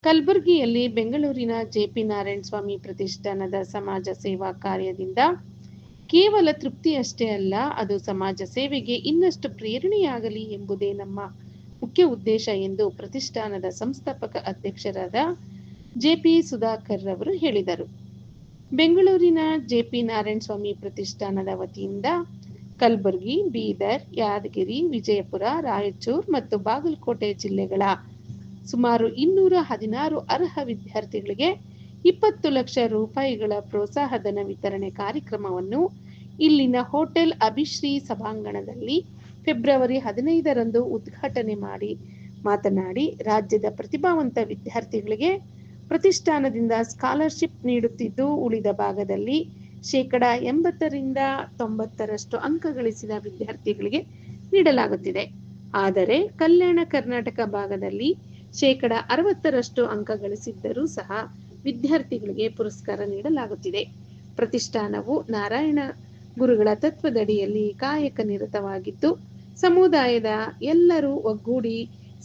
ಕಲಬುರಗಿಯಲ್ಲಿ ಬೆಂಗಳೂರಿನ ಜೆಪಿ ನಾರಾಯಣಸ್ವಾಮಿ ಪ್ರತಿಷ್ಠಾನದ ಸಮಾಜ ಸೇವಾ ಕಾರ್ಯದಿಂದ ಕೇವಲ ತೃಪ್ತಿಯಷ್ಟೇ ಅಲ್ಲ, ಅದು ಸಮಾಜ ಸೇವೆಗೆ ಇನ್ನಷ್ಟು ಪ್ರೇರಣೆಯಾಗಲಿ ಎಂಬುದೇ ನಮ್ಮ ಮುಖ್ಯ ಉದ್ದೇಶ ಎಂದು ಪ್ರತಿಷ್ಠಾನದ ಸಂಸ್ಥಾಪಕ ಅಧ್ಯಕ್ಷರಾದ ಜೆಪಿ ಸುಧಾಕರ್ ರವರು ಹೇಳಿದರು. ಬೆಂಗಳೂರಿನ ಜೆಪಿ ನಾರಾಯಣಸ್ವಾಮಿ ಪ್ರತಿಷ್ಠಾನದ ವತಿಯಿಂದ ಕಲಬುರಗಿ, ಬೀದರ್, ಯಾದಗಿರಿ, ವಿಜಯಪುರ, ರಾಯಚೂರು ಮತ್ತು ಬಾಗಲಕೋಟೆ ಜಿಲ್ಲೆಗಳ ಸುಮಾರು 216 ಅರ್ಹ ವಿದ್ಯಾರ್ಥಿಗಳಿಗೆ 20 ಲಕ್ಷ ರೂಪಾಯಿಗಳ ಪ್ರೋತ್ಸಾಹಧನ ವಿತರಣೆ ಕಾರ್ಯಕ್ರಮವನ್ನು ಇಲ್ಲಿನ ಹೋಟೆಲ್ ಅಭಿಶ್ರೀ ಸಭಾಂಗಣದಲ್ಲಿ ಫೆಬ್ರವರಿ 15ರಂದು ಉದ್ಘಾಟನೆ ಮಾಡಿ ಮಾತನಾಡಿ, ರಾಜ್ಯದ ಪ್ರತಿಭಾವಂತ ವಿದ್ಯಾರ್ಥಿಗಳಿಗೆ ಪ್ರತಿಷ್ಠಾನದಿಂದ ಸ್ಕಾಲರ್ಶಿಪ್ ನೀಡುತ್ತಿದ್ದು, ಉಳಿದ ಭಾಗದಲ್ಲಿ 80% 90% ಅಂಕ ಗಳಿಸಿದ ವಿದ್ಯಾರ್ಥಿಗಳಿಗೆ ನೀಡಲಾಗುತ್ತಿದೆ. ಆದರೆ ಕಲ್ಯಾಣ ಕರ್ನಾಟಕ ಭಾಗದಲ್ಲಿ 60% ಅಂಕ ಗಳಿಸಿದ್ದರೂ ಸಹ ವಿದ್ಯಾರ್ಥಿಗಳಿಗೆ ಪುರಸ್ಕಾರ ನೀಡಲಾಗುತ್ತಿದೆ. ಪ್ರತಿಷ್ಠಾನವು ನಾರಾಯಣ ಗುರುಗಳ ತತ್ವದಡಿಯಲ್ಲಿ ಕಾಯಕ ನಿರತವಾಗಿದ್ದು, ಸಮುದಾಯದ ಎಲ್ಲರೂ ಒಗ್ಗೂಡಿ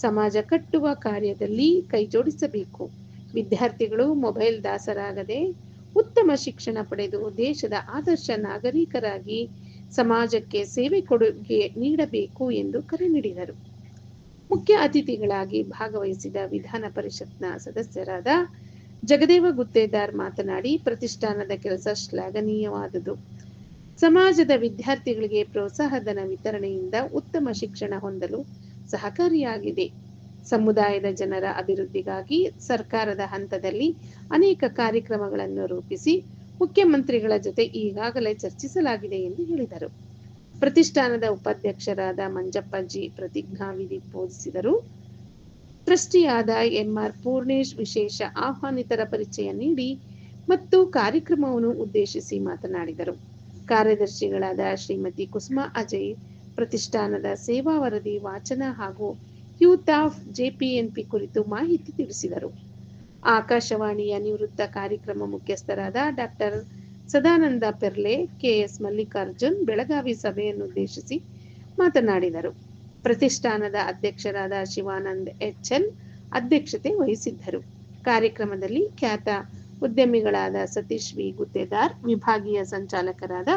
ಸಮಾಜ ಕಟ್ಟುವ ಕಾರ್ಯದಲ್ಲಿ ಕೈಜೋಡಿಸಬೇಕು. ವಿದ್ಯಾರ್ಥಿಗಳು ಮೊಬೈಲ್ ದಾಸರಾಗದೆ ಉತ್ತಮ ಶಿಕ್ಷಣ ಪಡೆದು ದೇಶದ ಆದರ್ಶ ನಾಗರಿಕರಾಗಿ ಸಮಾಜಕ್ಕೆ ಸೇವೆ ಕೊಡುಗೆ ನೀಡಬೇಕು ಎಂದು ಕರೆ ನೀಡಿದರು. ಮುಖ್ಯ ಅತಿಥಿಗಳಾಗಿ ಭಾಗವಹಿಸಿದ ವಿಧಾನ ಪರಿಷತ್ನ ಸದಸ್ಯರಾದ ಜಗದೇವ ಗುತ್ತೇದಾರ್ ಮಾತನಾಡಿ, ಪ್ರತಿಷ್ಠಾನದ ಕೆಲಸ ಶ್ಲಾಘನೀಯವಾದುದು. ಸಮಾಜದ ವಿದ್ಯಾರ್ಥಿಗಳಿಗೆ ಪ್ರೋತ್ಸಾಹಧನ ವಿತರಣೆಯಿಂದ ಉತ್ತಮ ಶಿಕ್ಷಣ ಹೊಂದಲು ಸಹಕಾರಿಯಾಗಿದೆ. ಸಮುದಾಯದ ಜನರ ಅಭಿವೃದ್ಧಿಗಾಗಿ ಸರ್ಕಾರದ ಹಂತದಲ್ಲಿ ಅನೇಕ ಕಾರ್ಯಕ್ರಮಗಳನ್ನು ರೂಪಿಸಿ ಮುಖ್ಯಮಂತ್ರಿಗಳ ಜೊತೆ ಈಗಾಗಲೇ ಚರ್ಚಿಸಲಾಗಿದೆ ಎಂದು ಹೇಳಿದರು. ಪ್ರತಿಷ್ಠಾನದ ಉಪಾಧ್ಯಕ್ಷರಾದ ಮಂಜಪ್ಪ ಜಿ ಪ್ರತಿಜ್ಞಾವಿಧಿ ಬೋಧಿಸಿದರು. ಟ್ರಸ್ಟಿಯಾದ ಎಂಆರ್ ಪೂರ್ಣೇಶ್ ವಿಶೇಷ ಆಹ್ವಾನಿತರ ಪರಿಚಯ ನೀಡಿ ಮತ್ತು ಕಾರ್ಯಕ್ರಮವನ್ನು ಉದ್ದೇಶಿಸಿ ಮಾತನಾಡಿದರು. ಕಾರ್ಯದರ್ಶಿಗಳಾದ ಶ್ರೀಮತಿ ಕುಸುಮಾ ಅಜಯ್ ಪ್ರತಿಷ್ಠಾನದ ಸೇವಾ ವರದಿ ವಾಚನ ಹಾಗೂ ಯೂತ್ ಆಫ್ ಜೆಪಿಎನ್ಪಿ ಕುರಿತು ಮಾಹಿತಿ ತಿಳಿಸಿದರು. ಆಕಾಶವಾಣಿಯ ನಿವೃತ್ತ ಕಾರ್ಯಕ್ರಮ ಮುಖ್ಯಸ್ಥರಾದ ಡಾಕ್ಟರ್ ಸದಾನಂದ ಪೆರ್ಲೆ, ಕೆಎಸ್ ಮಲ್ಲಿಕಾರ್ಜುನ್ ಬೆಳಗಾವಿ ಸಭೆಯನ್ನು ಉದ್ದೇಶಿಸಿ ಮಾತನಾಡಿದರು. ಪ್ರತಿಷ್ಠಾನದ ಅಧ್ಯಕ್ಷರಾದ ಶಿವಾನಂದ್ ಎಚ್ಎಲ್ ಅಧ್ಯಕ್ಷತೆ ವಹಿಸಿದ್ದರು. ಕಾರ್ಯಕ್ರಮದಲ್ಲಿ ಖ್ಯಾತ ಉದ್ಯಮಿಗಳಾದ ಸತೀಶ್ ವಿ ಗುತ್ತೇದಾರ್, ವಿಭಾಗೀಯ ಸಂಚಾಲಕರಾದ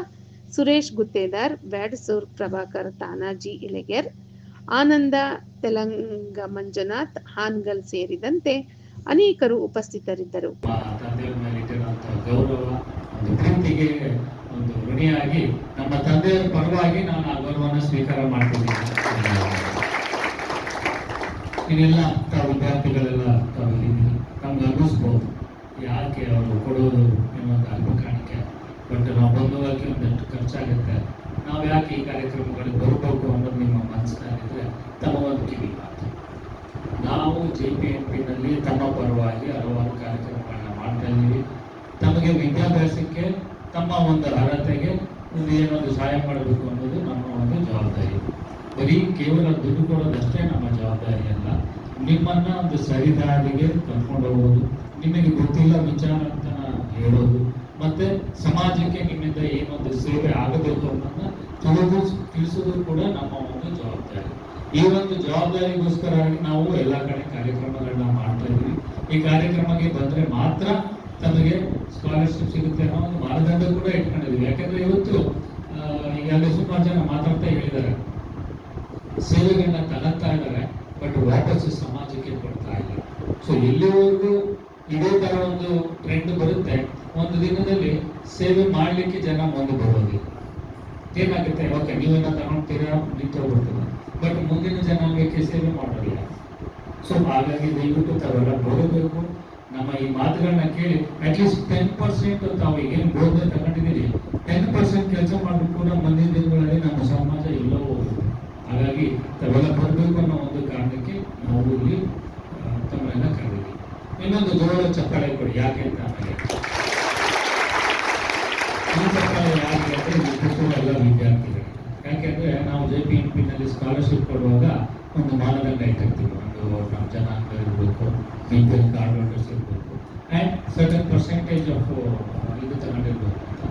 ಸುರೇಶ್ ಗುತ್ತೇದಾರ್, ಬ್ಯಾಡಸೂರ್ ಪ್ರಭಾಕರ್, ತಾನಾಜಿ ಇಳೆಗೆರ್, ಆನಂದ ತೆಲಂಗ, ಮಂಜುನಾಥ್ ಹಾನ್ಗಲ್ ಸೇರಿದಂತೆ ಅನೇಕರು ಉಪಸ್ಥಿತರಿದ್ದರು. ಪ್ರೀತಿಗೆ ಒಂದು ಋಣಿಯಾಗಿ ನಮ್ಮ ತಂದೆಯವರ ಪರವಾಗಿ ನಾನು ಆ ಗೌರವವನ್ನು ಸ್ವೀಕಾರ ಮಾಡ್ತಿದ್ದೀನಿ. ಇನ್ನೆಲ್ಲ ತಾವು ವಿದ್ಯಾರ್ಥಿಗಳೆಲ್ಲ ತಾವು ನಮ್ಗೆ ಅನ್ನಿಸ್ಬೋದು ಯಾಕೆ ಅವರು ಕೊಡೋದು ಎನ್ನುವಂಥ ಅಲ್ಪ ಕಾಣಿಕೆ. ಬಟ್ ನಾವು ಬಂದೋಗಕ್ಕೆ ಒಂದಷ್ಟು ಖರ್ಚಾಗುತ್ತೆ, ನಾವು ಯಾಕೆ ಈ ಕಾರ್ಯಕ್ರಮಗಳಿಗೆ ಬರಬೇಕು ಅನ್ನೋದು ನಿಮ್ಮ ಮನಸ್ಸಿನಾಗಿದ್ರೆ ತಮ್ಮ ಒಂದು ಕಿವಿ ಮಾತು. ನಾವು JPNP-ನಲ್ಲಿ ತಮ್ಮ ಪರವಾಗಿ ಹಲವಾರು ಕಾರ್ಯಕ್ರಮಗಳನ್ನ ಮಾಡ್ತಾ ಇದ್ದೀವಿ. ತಮಗೆ ವಿದ್ಯಾಭ್ಯಾಸಕ್ಕೆ ತಮ್ಮ ಒಂದು ಅರ್ಹತೆಗೆ ಒಂದು ಏನೊಂದು ಸಹಾಯ ಮಾಡಬೇಕು ಅನ್ನೋದು ನಮ್ಮ ಒಂದು ಜವಾಬ್ದಾರಿ. ಬರೀ ಕೇವಲ ದುಡ್ಡು ಕೊಡೋದಷ್ಟೇ ನಮ್ಮ ಜವಾಬ್ದಾರಿ ಅಲ್ಲ, ನಿಮ್ಮನ್ನ ಒಂದು ಸರಿದಾರಿಗೆ ಕರ್ಕೊಂಡು ಹೋಗೋದು, ನಿಮಗೆ ಗೊತ್ತಿಲ್ಲ ವಿಚಾರ ಅಂತ ಹೇಳೋದು, ಮತ್ತೆ ಸಮಾಜಕ್ಕೆ ನಿಮ್ಮಿಂದ ಏನೊಂದು ಸೇವೆ ಆಗಬೇಕು ಅನ್ನೋದನ್ನ ತಿಳಿಸೋದು ಕೂಡ ನಮ್ಮ ಒಂದು ಜವಾಬ್ದಾರಿ. ಈ ಒಂದು ಜವಾಬ್ದಾರಿಗೋಸ್ಕರವಾಗಿ ನಾವು ಎಲ್ಲ ಕಡೆ ಕಾರ್ಯಕ್ರಮಗಳನ್ನ ಮಾಡ್ತಾ ಇದ್ದೀವಿ. ಈ ಕಾರ್ಯಕ್ರಮಕ್ಕೆ ಬಂದ್ರೆ ಮಾತ್ರ ತಮಗೆ ಸ್ಕಾಲರ್ಶಿಪ್ ಸಿಗುತ್ತೆ ಅನ್ನೋ ಒಂದು ಮಾನದಂಡ ಕೂಡ ಇಟ್ಕೊಂಡಿದ್ದೀವಿ. ಯಾಕಂದ್ರೆ ಇವತ್ತು ಈಗಾಗಲೇ ಸುಮಾರು ಜನ ಮಾತಾಡ್ತಾ ಹೇಳಿದ್ದಾರೆ, ಸೇವೆಗಳನ್ನ ತಗೊಳ್ತಾ ಇದ್ದಾರೆ, ಬಟ್ ವಾಪಸ್ ಸಮಾಜಕ್ಕೆ ಕೊಡ್ತಾ ಇಲ್ಲ. ಸೊ ಎಲ್ಲಿವರೆಗೂ ಇದೇ ತರ ಒಂದು ಟ್ರೆಂಡ್ ಬರುತ್ತೆ, ಒಂದು ದಿನದಲ್ಲಿ ಸೇವೆ ಮಾಡ್ಲಿಕ್ಕೆ ಜನ ಮುಂದೆ ಬರೋದಿಲ್ಲ. ಏನಾಗುತ್ತೆ, ಓಕೆ ನೀವೇನ ತಗೊಳ್ತೀರಾ ನಿಂತೋಗ್ಬಿಡ್ತೀರ, ಬಟ್ ಮುಂದಿನ ಜನಾಂಗಕ್ಕೆ ಸೇವೆ ಮಾಡೋದಿಲ್ಲ. ಸೊ ಹಾಗಾಗಿ ದಯವಿಟ್ಟು ತಾವೆಲ್ಲ ಬರಬೇಕು. ನಮ್ಮ ಈ ಮಾತುಗಳನ್ನ ಕೇಳಿ ಅಟ್ಲೀಸ್ಟ್ 10% ತಾವು ಏನು ಬೋಧನೆ ತಗೊಂಡಿದ್ದೀರಿ, 10% ಕೆಲಸ ಮಾಡಬೇಕು ಕೂಡ ಮುಂದಿನ ದಿನಗಳಲ್ಲಿ ನಮ್ಮ ಸಮಾಜ ಎಲ್ಲೋ ಹೋಗುತ್ತೆ. ಹಾಗಾಗಿ ತಾವೆಲ್ಲ ಬರಬೇಕು ಅನ್ನೋ ಒಂದು ಕಾರಣಕ್ಕೆ ನಾವು ಇಲ್ಲಿ ತಮ್ಮನ್ನೆಲ್ಲ ಕರೆದಿದ್ದೀವಿ. ಇನ್ನೊಂದು ಜೋರ ಚಪ್ಪಾಳೆ ಕೊಡಿ. ಯಾಕೆ ಅಂತ ಆಮೇಲೆ ಈ ಚಪ್ಪಾಳೆ ಯಾಕೆ ಅಂದರೆ ಎಲ್ಲ ವಿದ್ಯಾರ್ಥಿಗಳು. ಯಾಕೆಂದ್ರೆ ನಾವು JPNP-ನಲ್ಲಿ ಸ್ಕಾಲರ್ಶಿಪ್ ಕೊಡುವಾಗ ಒಂದು ಮಾನದಂಡ ಇಟ್ಟಿರ್ತೀವಿ. ಒಂದು ನಮ್ಮ ಜನಾಂಗ ಇರಬೇಕು, BPL ಕಾರ್ಡ್ ಹೋಲ್ಡರ್ಸ್ ಇರಬೇಕು, ಆ್ಯಂಡ್ ಸರ್ಟನ್ ಪರ್ಸೆಂಟೇಜ್ ಆಫ್ ಇದು ತಗೊಂಡಿರ್ಬೇಕು ಅಂತ.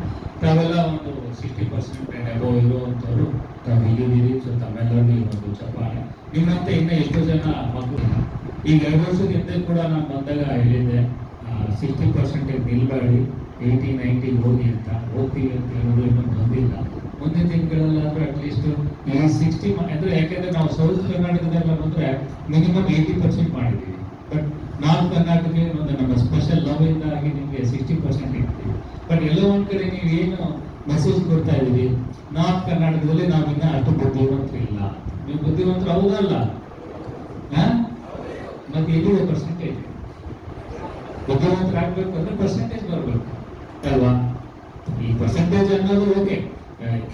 ತಾವೆಲ್ಲ ಒಂದು 60% ಅಬೌವ್ ಇರುವಂಥವ್ರು ತಾವು ಇಲ್ಲಿದ್ದೀರಿ. ಸೊ ತಮ್ಮೆಲ್ಲರಿಗೂ ಈ ಒಂದು ಚಪ್ಪಾಳೆ. ನಿಮ್ಮಂತೆ ಇನ್ನೂ ಎಷ್ಟೋ ಜನ ಮಕ್ಕಳು ಈಗ 2 ವರ್ಷದ ಹಿಂದೆ ಕೂಡ ನಾನು ಬಂದಾಗ ಹೇಳಿದ್ದೆ 60% ನಿಲ್ಬೇಡಿ, 80-90 ಹೋಗಿ ಅಂತ. ಹೋಗ್ತೀವಿ ಅಂತ ಹೇಳೋದು ಇನ್ನೂ ಬಂದಿಲ್ಲ. ಮುಂದಿನ ದಿನಗಳಲ್ಲಾದ್ರೂ ಅಟ್ಲೀಸ್ಟ್ ಈ 60 ಅಂದ್ರೆ, ಯಾಕೆಂದ್ರೆ ನಾವು ಸೌತ್ ಕರ್ನಾಟಕದಲ್ಲ ಬಂದ್ರೆ ಮಿನಿಮಮ್ 80% ಮಾಡಿದ್ದೀವಿ. ಬಟ್ ನಾರ್ತ್ ಕರ್ನಾಟಕ ಒಂದು ನಮ್ಮ ಸ್ಪೆಷಲ್ ಲವ್ ಇಂದಾಗಿ ನಿಮಗೆ 60% ಇರ್ತೀವಿ. ಬಟ್ ಎಲ್ಲೋ ಒಂದ್ ಕಡೆ ನೀವು ಏನು ಮೆಸೇಜ್ ಕೊಡ್ತಾ ಇದೀವಿ, ನಾರ್ತ್ ಕರ್ನಾಟಕದಲ್ಲಿ ನಾವಿನ್ನ ಅಷ್ಟು ಬುದ್ಧಿವಂತರು ಇಲ್ಲ. ನೀವು ಬುದ್ಧಿವಂತರು ಹೌದಲ್ಲ? ಮತ್ತೆ ಎಲ್ಲಿದೆ ಪರ್ಸೆಂಟೇಜ್? ಬುದ್ಧಿವಂತರಾಗಬೇಕು ಅಂದ್ರೆ ಪರ್ಸೆಂಟೇಜ್ ಬರಬೇಕು ಅಲ್ವಾ? ಈ ಪರ್ಸೆಂಟೇಜ್ ಅನ್ನೋದು ಓಕೆ,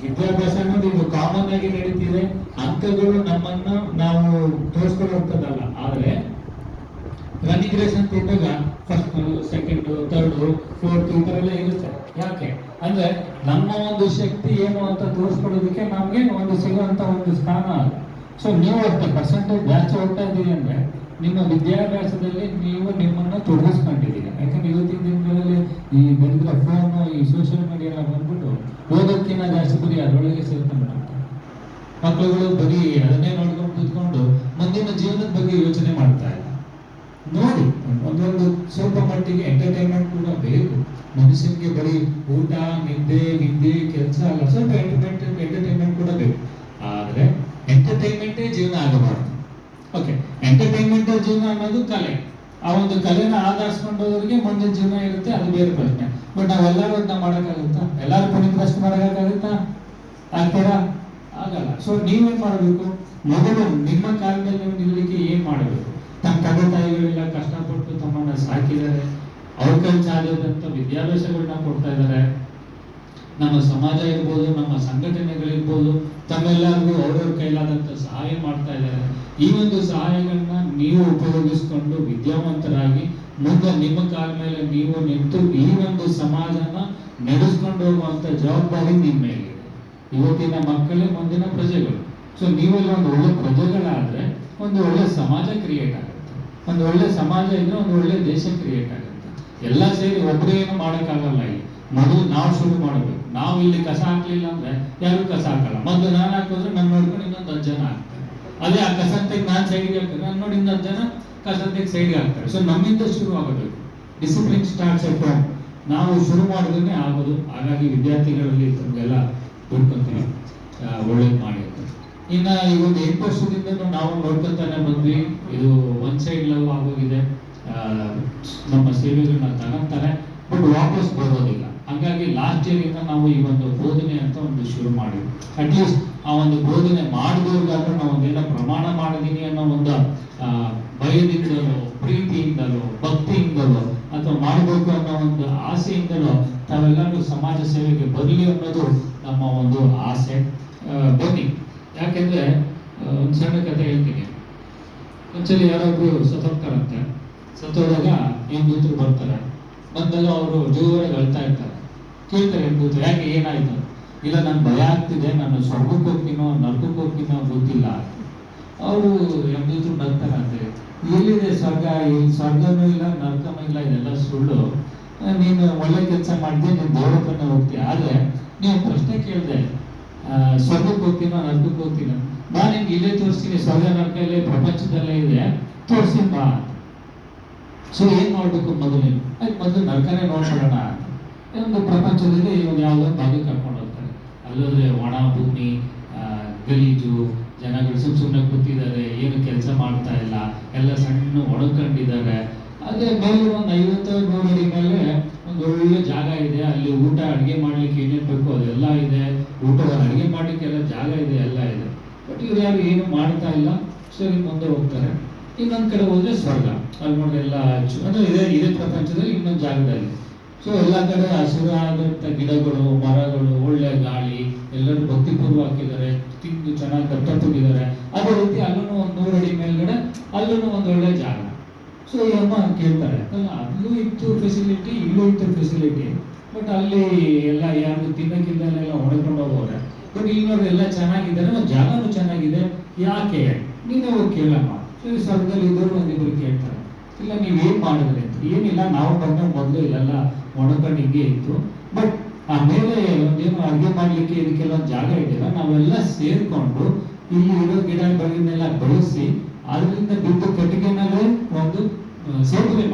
ವಿದ್ಯಾಭ್ಯಾಸ ಅನ್ನೋದು ಇದು ಕಾಮನ್ ಆಗಿ ನಡೀತಿದೆ. ಅಂಕಗಳು ನಮ್ಮನ್ನ ನಾವು ತೋರಿಸ್ಕೊಳ್ಳುವಂಥದ್ದಲ್ಲ. ಆದ್ರೆ ರನ್ನಿಂಗ್ ರೇಸ್ ಅಂತ ಇದ್ದಾಗ ಫಸ್ಟ್, ಸೆಕೆಂಡ್, ಥರ್ಡ್, ಫೋರ್ತ್ ಈ ತರ ಎಲ್ಲ ಇರುತ್ತೆ. ಯಾಕೆ ಅಂದ್ರೆ ನಮ್ಮ ಒಂದು ಶಕ್ತಿ ಏನು ಅಂತ ತೋರಿಸ್ಕೊಳ್ಳೋದಕ್ಕೆ ನಮ್ಗೆ ಒಂದು ಸಿಗುವಂತ ಒಂದು ಸ್ಥಾನ. ಸೊ ನೀವು ಅಷ್ಟೇ ಪರ್ಸೆಂಟೇಜ್ ಜಾಸ್ತಿ ಹೋಗ್ತಾ ಇದ್ದೀರಿ ಅಂದ್ರೆ ನಿಮ್ಮ ವಿದ್ಯಾಭ್ಯಾಸದಲ್ಲಿ ನೀವು ನಿಮ್ಮನ್ನು ತೊಡಗಿಸ್ಕೊಂಡಿದ್ದೀರಿ. ಯಾಕಂದ್ರೆ ಇವತ್ತಿನ ದಿನಗಳಲ್ಲಿ ಈ ಬೆಳೆದ ಫೋನು, ಈ ಸೋಷಿಯಲ್ ಮೀಡಿಯಾ ಎಲ್ಲ ಬಂದ್ಬಿಟ್ಟು ಓದೋಕ್ಕಿಂತ ಜಾಸ್ತಿ ಬರೀ ಅದರೊಳಗೆ ಸೇರ್ಕೊಂಡ್ಬಿಡ್ತಾರೆ. ಮಕ್ಕಳುಗಳು ಬರೀ ಅದನ್ನೇ ನೋಡ್ಕೊಂಡು ಕೂತ್ಕೊಂಡು ಮುಂದಿನ ಜೀವನದ ಬಗ್ಗೆ ಯೋಚನೆ ಮಾಡ್ತಾ ಇಲ್ಲ. ನೋಡಿ, ಒಂದೊಂದು ಸ್ವಲ್ಪ ಮಟ್ಟಿಗೆ ಎಂಟರ್ಟೈನ್ಮೆಂಟ್ ಕೂಡ ಬೇಕು ಮನುಷ್ಯನಿಗೆ. ಬರೀ ಊಟ, ನಿದ್ದೆ, ಕೆಲಸ ಅಲ್ಲ, ಸ್ವಲ್ಪ ಎಂಟರ್ಟೈನ್ಮೆಂಟ್ ಕೂಡ ಬೇಕು. ಆದ್ರೆ ಎಂಟರ್ಟೈನ್ಮೆಂಟೇ ಜೀವನ ಆಗಬಾರ್ದು. ಓಕೆ, ಎಂಟರ್ಟೈನ್ಮೆಂಟ್ ಜೀವನ ಅನ್ನೋದು ಕಲೆ. ಆ ಒಂದು ಕಲೆನ ಆಧರಿಸ್ಕೊಂಡವರಿಗೆ ಮುಂದಿನ ಜೀವನ ಇರುತ್ತೆ, ಅದು ಬೇರೆ ಪ್ರಶ್ನೆ. ಬಟ್ ನಾವೆಲ್ಲರೂ ಅದನ್ನ ಮಾಡೋಕ್ಕಾಗುತ್ತಾ? ಎಲ್ಲರೂ ಪುನೀತರಷ್ಟು ಮಾಡೋಕ್ಕಾಗುತ್ತಾ? ಆಗ್ತೀರಾ? ಆಗಲ್ಲ. ಸೊ ನೀವೇನ್ ಮಾಡಬೇಕು? ಮೊದಲು ನಿಮ್ಮ ಕಾಲ ಮೇಲೆ ನೀವು ನಿಲ್ಲಲಿಕ್ಕೆ ಏನ್ ಮಾಡಬೇಕು? ತಮ್ಮ ತಂದೆ ತಾಯಿಗಳೆಲ್ಲ ಕಷ್ಟಪಟ್ಟು ತಮ್ಮನ್ನ ಸಾಕಿದ್ದಾರೆ, ಅವ್ರ ಕೈ ಸಾಧ್ಯದಂತ ವಿದ್ಯಾಭ್ಯಾಸಗಳನ್ನ ಕೊಡ್ತಾ ಇದ್ದಾರೆ. ನಮ್ಮ ಸಮಾಜ ಇರ್ಬೋದು, ನಮ್ಮ ಸಂಘಟನೆಗಳಿರ್ಬೋದು, ತಮ್ಮೆಲ್ಲರಿಗೂ ಅವ್ರವ್ರ ಕೈಲಾದಂತ ಸಹಾಯ ಮಾಡ್ತಾ ಇದ್ದಾರೆ. ಈ ಒಂದು ಸಹಾಯಗಳನ್ನ ನೀವು ಉಪಯೋಗಿಸ್ಕೊಂಡು ವಿದ್ಯಾವಂತರಾಗಿ ಮುಂದೆ ನಿಮ್ಮ ಕಾಲ ಮೇಲೆ ನೀವು ನಿಂತು ಈ ಒಂದು ಸಮಾಜನ ನಡೆಸ್ಕೊಂಡು ಹೋಗುವಂತ ಜವಾಬ್ದಾರಿ ನಿಮ್ಮ ಮೇಲಿದೆ. ಇವತ್ತಿನ ಮಕ್ಕಳೇ ಮುಂದಿನ ಪ್ರಜೆಗಳು. ಸೊ ನೀವೆಲ್ಲ ಒಂದು ಒಳ್ಳೆ ಪ್ರಜೆಗಳಾದ್ರೆ ಒಂದು ಒಳ್ಳೆ ಸಮಾಜ ಕ್ರಿಯೇಟ್ ಆಗುತ್ತೆ. ಒಂದು ಒಳ್ಳೆ ಸಮಾಜ ಇದ್ರೆ ಒಂದು ಒಳ್ಳೆ ದೇಶ ಕ್ರಿಯೇಟ್ ಆಗುತ್ತೆ. ಎಲ್ಲ ಸೇರಿ ಒಬ್ಬರೇ ಏನು ಮಾಡೋಕ್ಕಾಗಲ್ಲ. ಇಲ್ಲಿ ಮೊದಲು ನಾವು ಶುರು ಮಾಡಬೇಕು. ನಾವು ಇಲ್ಲಿ ಕಸ ಹಾಕ್ಲಿಲ್ಲ ಅಂದ್ರೆ ಯಾರು ಕಸ ಹಾಕಲ್ಲ. ಮೊದಲು ನಾನು ಹಾಕಿದ್ರೆ ನನ್ನ ನೋಡ್ಕೊಂಡು ಇನ್ನೊಂದು 10 ಜನ ಹಾಕ್ತಾರೆ. ಅದೇ ಆ ಕಸಂತೆಗೆ ನಾನು ಸೈಡ್ಗೆ ಹಾಕ್ತಾರೆ, ನಾನು ನೋಡಿ ಇನ್ನೊಂದು 10 ಜನ ಕಸಂತೆಗೆ ಸೈಡ್ಗೆ ಹಾಕ್ತಾರೆ. ಸೊ ನಮ್ಮಿಂದ ಶುರು ಆಗಬೇಕು. Discipline starts at home. ನಾವು ಶುರು ಮಾಡಿದ್ರೆ ಆಗೋದು. ಹಾಗಾಗಿ ವಿದ್ಯಾರ್ಥಿಗಳಲ್ಲಿ ತಮಗೆಲ್ಲ ಹುಡ್ಕೊಂತೀವಿ, ಒಳ್ಳೇದು ಮಾಡಿ ಅಂತ. ಇನ್ನ ಈ ಒಂದು 8 ವರ್ಷದಿಂದ ನಾವು ನೋಡ್ಕೊತಾನೆ ಬಂದ್ವಿ. ಇದು ಒನ್ ಸೈಡ್ ಲವ್ ಆಗೋಗಿದೆ. ನಮ್ಮ ಸೇವೆಗಳನ್ನ ತಗೊಂತಾರೆ, ಬಟ್ ವಾಪಸ್ ಬರೋದಿಲ್ಲ. ಹಾಗಾಗಿ ಲಾಸ್ಟ್ ಇಯರ್ ಇಂದ ನಾವು ಈ ಒಂದು ಬೋಧನೆ ಅಂತ ಒಂದು ಶುರು ಮಾಡಿದ್ವಿ. ಅಟ್ಲೀಸ್ಟ್ ಆ ಒಂದು ಬೋಧನೆ ಮಾಡಿದವ್ರಿಗಾದ್ರೂ ನಾವು ಒಂದೇನೋ ಪ್ರಮಾಣ ಮಾಡಿದೀನಿ ಅನ್ನೋ ಒಂದು ಭಯದಿಂದಲೋ, ಪ್ರೀತಿಯಿಂದಲೋ, ಭಕ್ತಿಯಿಂದಲೋ ಅಥವಾ ಮಾಡಬೇಕು ಅನ್ನೋ ಒಂದು ಆಸೆಯಿಂದಲೋ ತಾವೆಲ್ಲರೂ ಸಮಾಜ ಸೇವೆಗೆ ಬರಲಿ ಅನ್ನೋದು ನಮ್ಮ ಒಂದು ಆಸೆ. ಬನ್ನಿ. ಯಾಕೆಂದ್ರೆ ಒಂದು ಸಣ್ಣ ಕಥೆ ಹೇಳ್ತೀನಿ. ಒಂದ್ಸಲಿ ಯಾರಾದ್ರೂ ಸತ್ತೋಗ್ತಾರಂತೆ. ಸತ್ತೋದಾಗ ಹೆಂಗೂತರು ಬರ್ತಾರೆ. ಬಂದಾಗ ಅವರು ಜೋರಾಗಿ ಅಳ್ತಾ ಇರ್ತಾರೆ. ಕೇಳ್ತಾರೆ ಹೆಂಗೂತರು, ಯಾಕೆ ಏನಾಯ್ತು? ಇಲ್ಲ, ನನ್ ಭಯ ಆಗ್ತಿದೆ, ನಾನು ಸ್ವರ್ಗಕ್ಕೆ ಹೋಗ್ತೀನೋ ನರ್ಕಕ್ಕೆ ಹೋಗ್ತೀನೋ ಗೊತ್ತಿಲ್ಲ. ಅವರು ಹೆಂಗೂತರು ನಗ್ತಾರಂತೆ. ಎಲ್ಲಿದೆ ಸ್ವರ್ಗ? ಇಲ್ಲಿ ಸ್ವರ್ಗನೂ ಇಲ್ಲ, ನರ್ಕನೂ ಇಲ್ಲ, ಇದೆಲ್ಲ ಸುಳ್ಳು. ನೀನು ಒಳ್ಳೆ ಕೆಲಸ ಮಾಡಿದೆ, ನೀನು ದೇವರಪ್ಪನ ಹೋಗ್ತೀಯ. ಆದ್ರೆ ನೀವು ಪ್ರಶ್ನೆ ಕೇಳಿದೆ, ಸ್ವರ್ಗಕ್ಕೆ ಹೋಗ್ತೀನೋ ನರ್ಕಕ್ಕೆ ಹೋಗ್ತೀನೋ? ನಾನು ನಿಮ್ಗೆ ಇಲ್ಲೇ ತೋರಿಸ್ತೀನಿ, ಸ್ವರ್ಗ ನರ್ಕ ಇಲ್ಲೇ ಪ್ರಪಂಚದಲ್ಲೇ ಇದೆ, ತೋರಿಸಿ ಬಾ. ಸೊ ಏನ್ ನೋಡ್ಬೇಕು ಮೊದಲು? ಮೊದಲು ನರ್ಕನೇ ನೋಡ್ಕೊಳ್ಳೋಣ. ಒಂದು ಪ್ರಪಂಚದಲ್ಲಿ ಒಂದು ಯಾವುದೋ ಭಾಗಕ್ಕೆ ಕರ್ಕೊಂಡು ಹೋಗ್ತಾರೆ. ಅಲ್ಲೋದ್ರೆ ಒಣ ಭೂಮಿ, ಗಲೀಜು, ಜನಗಳು ಸುಮ್ಮನೆ ಕೂತಿದ್ದಾರೆ, ಏನು ಕೆಲಸ ಮಾಡ್ತಾ ಇಲ್ಲ, ಎಲ್ಲ ಸಣ್ಣ ಒಣಕೊಂಡಿದ್ದಾರೆ. ಅದೇ ಮೇಲೆ ಒಂದು 50-100 ಅಡಿ ಮೇಲೆ ಒಂದು ಒಳ್ಳೆ ಜಾಗ ಇದೆ. ಅಲ್ಲಿ ಊಟ ಅಡುಗೆ ಮಾಡ್ಲಿಕ್ಕೆ ಏನೇನು ಬೇಕು ಅದೆಲ್ಲ ಇದೆ. ಊಟ ಅಡುಗೆ ಮಾಡ್ಲಿಕ್ಕೆ ಎಲ್ಲ ಜಾಗ ಇದೆ, ಎಲ್ಲ ಇದೆ. ಬಟ್ ಇವ್ರು ಯಾರು ಏನು ಮಾಡ್ತಾ ಇಲ್ಲ. ಸರಿ, ಮುಂದೆ ಹೋಗ್ತಾರೆ. ಇನ್ನೊಂದ್ ಕಡೆ ಹೋದ್ರೆ ಸ್ವರ್ಗ. ಅಲ್ಲಿ ನೋಡ್ರಿ ಎಲ್ಲ ಅಂದ್ರೆ ಇದೇ ಪ್ರಪಂಚದಲ್ಲಿ ಇನ್ನೊಂದು ಜಾಗದಲ್ಲಿ. ಸೊ ಎಲ್ಲ ಕಡೆ ಹಸಿರಾದಂತ ಗಿಡಗಳು, ಮರಗಳು, ಒಳ್ಳೆ ಗಾಳಿ, ಎಲ್ಲರೂ ಭಕ್ತಿಪೂರ್ವ ಹಾಕಿದ್ದಾರೆ, ತಿಂದು ಚೆನ್ನಾಗಿ ಕಟ್ಟುತ್ತಿದ್ದಾರೆ. ಅದೇ ರೀತಿ ಅಲ್ಲೂ ಒಂದು 100 ಅಡಿ ಮೇಲ್ಗಡೆ ಅಲ್ಲೂ ಒಂದು ಒಳ್ಳೆ ಜಾಗ. ಸೊ ಈ ಅಮ್ಮ ಕೇಳ್ತಾರೆ, ಅಲ್ಲ ಅಲ್ಲೂ ಇತ್ತು ಫೆಸಿಲಿಟಿ, ಇಲ್ಲೂ ಇತ್ತು ಫೆಸಿಲಿಟಿ, ಬಟ್ ಅಲ್ಲಿ ಎಲ್ಲ ಯಾರು ತಿನ್ನಕ್ಕಿದ್ದೆಲ್ಲ ಹೊಡ್ಕೊಂಡು ಹೋಗೋರೆ. ಬಟ್ ಇಲ್ಲಿ ನೋಡ್ರಿ ಎಲ್ಲ ಚೆನ್ನಾಗಿದ್ದಾರೆ, ಒಂದು ಜಾಗನೂ ಚೆನ್ನಾಗಿದೆ, ಯಾಕೆ? ನೀನೇ ಹೋಗಿ ಕೇಳಮ್ಮ. ಸರಿ, ಸ್ವರ್ಗದಲ್ಲಿ ಇದ್ದವರು ಒಂದಿಬ್ರು ಕೇಳ್ತಾರೆ, ಇಲ್ಲ ನೀವೇನ್ ಮಾಡಿದ್ರಿ ಅಂತ. ಏನಿಲ್ಲ, ನಾವು ಬಂದ ಮೊದಲು ಇಲ್ಲೆಲ್ಲ ಒಣಕೊಂಡು ಹಿಂಗೆ ಇತ್ತು, ಬಟ್ ಆಮೇಲೆ ಒಂದೇನು ಅಡುಗೆ ಮಾಡ್ಲಿಕ್ಕೆ ಇದಕ್ಕೆಲ್ಲ ಜಾಗ ಇದೆಯಲ್ಲ, ನಾವೆಲ್ಲ ಸೇರ್ಕೊಂಡು ಇಲ್ಲಿ ಇರೋ ಗಿಡ ಬೆಳೆನೆಲ್ಲ ಬೆಳೆಸಿ ಅದರಿಂದ ಬಿದ್ದು ಕಟ್ಟಿಗೆ ಮೇಲೆ ಒಂದು ಸೇತುವೆ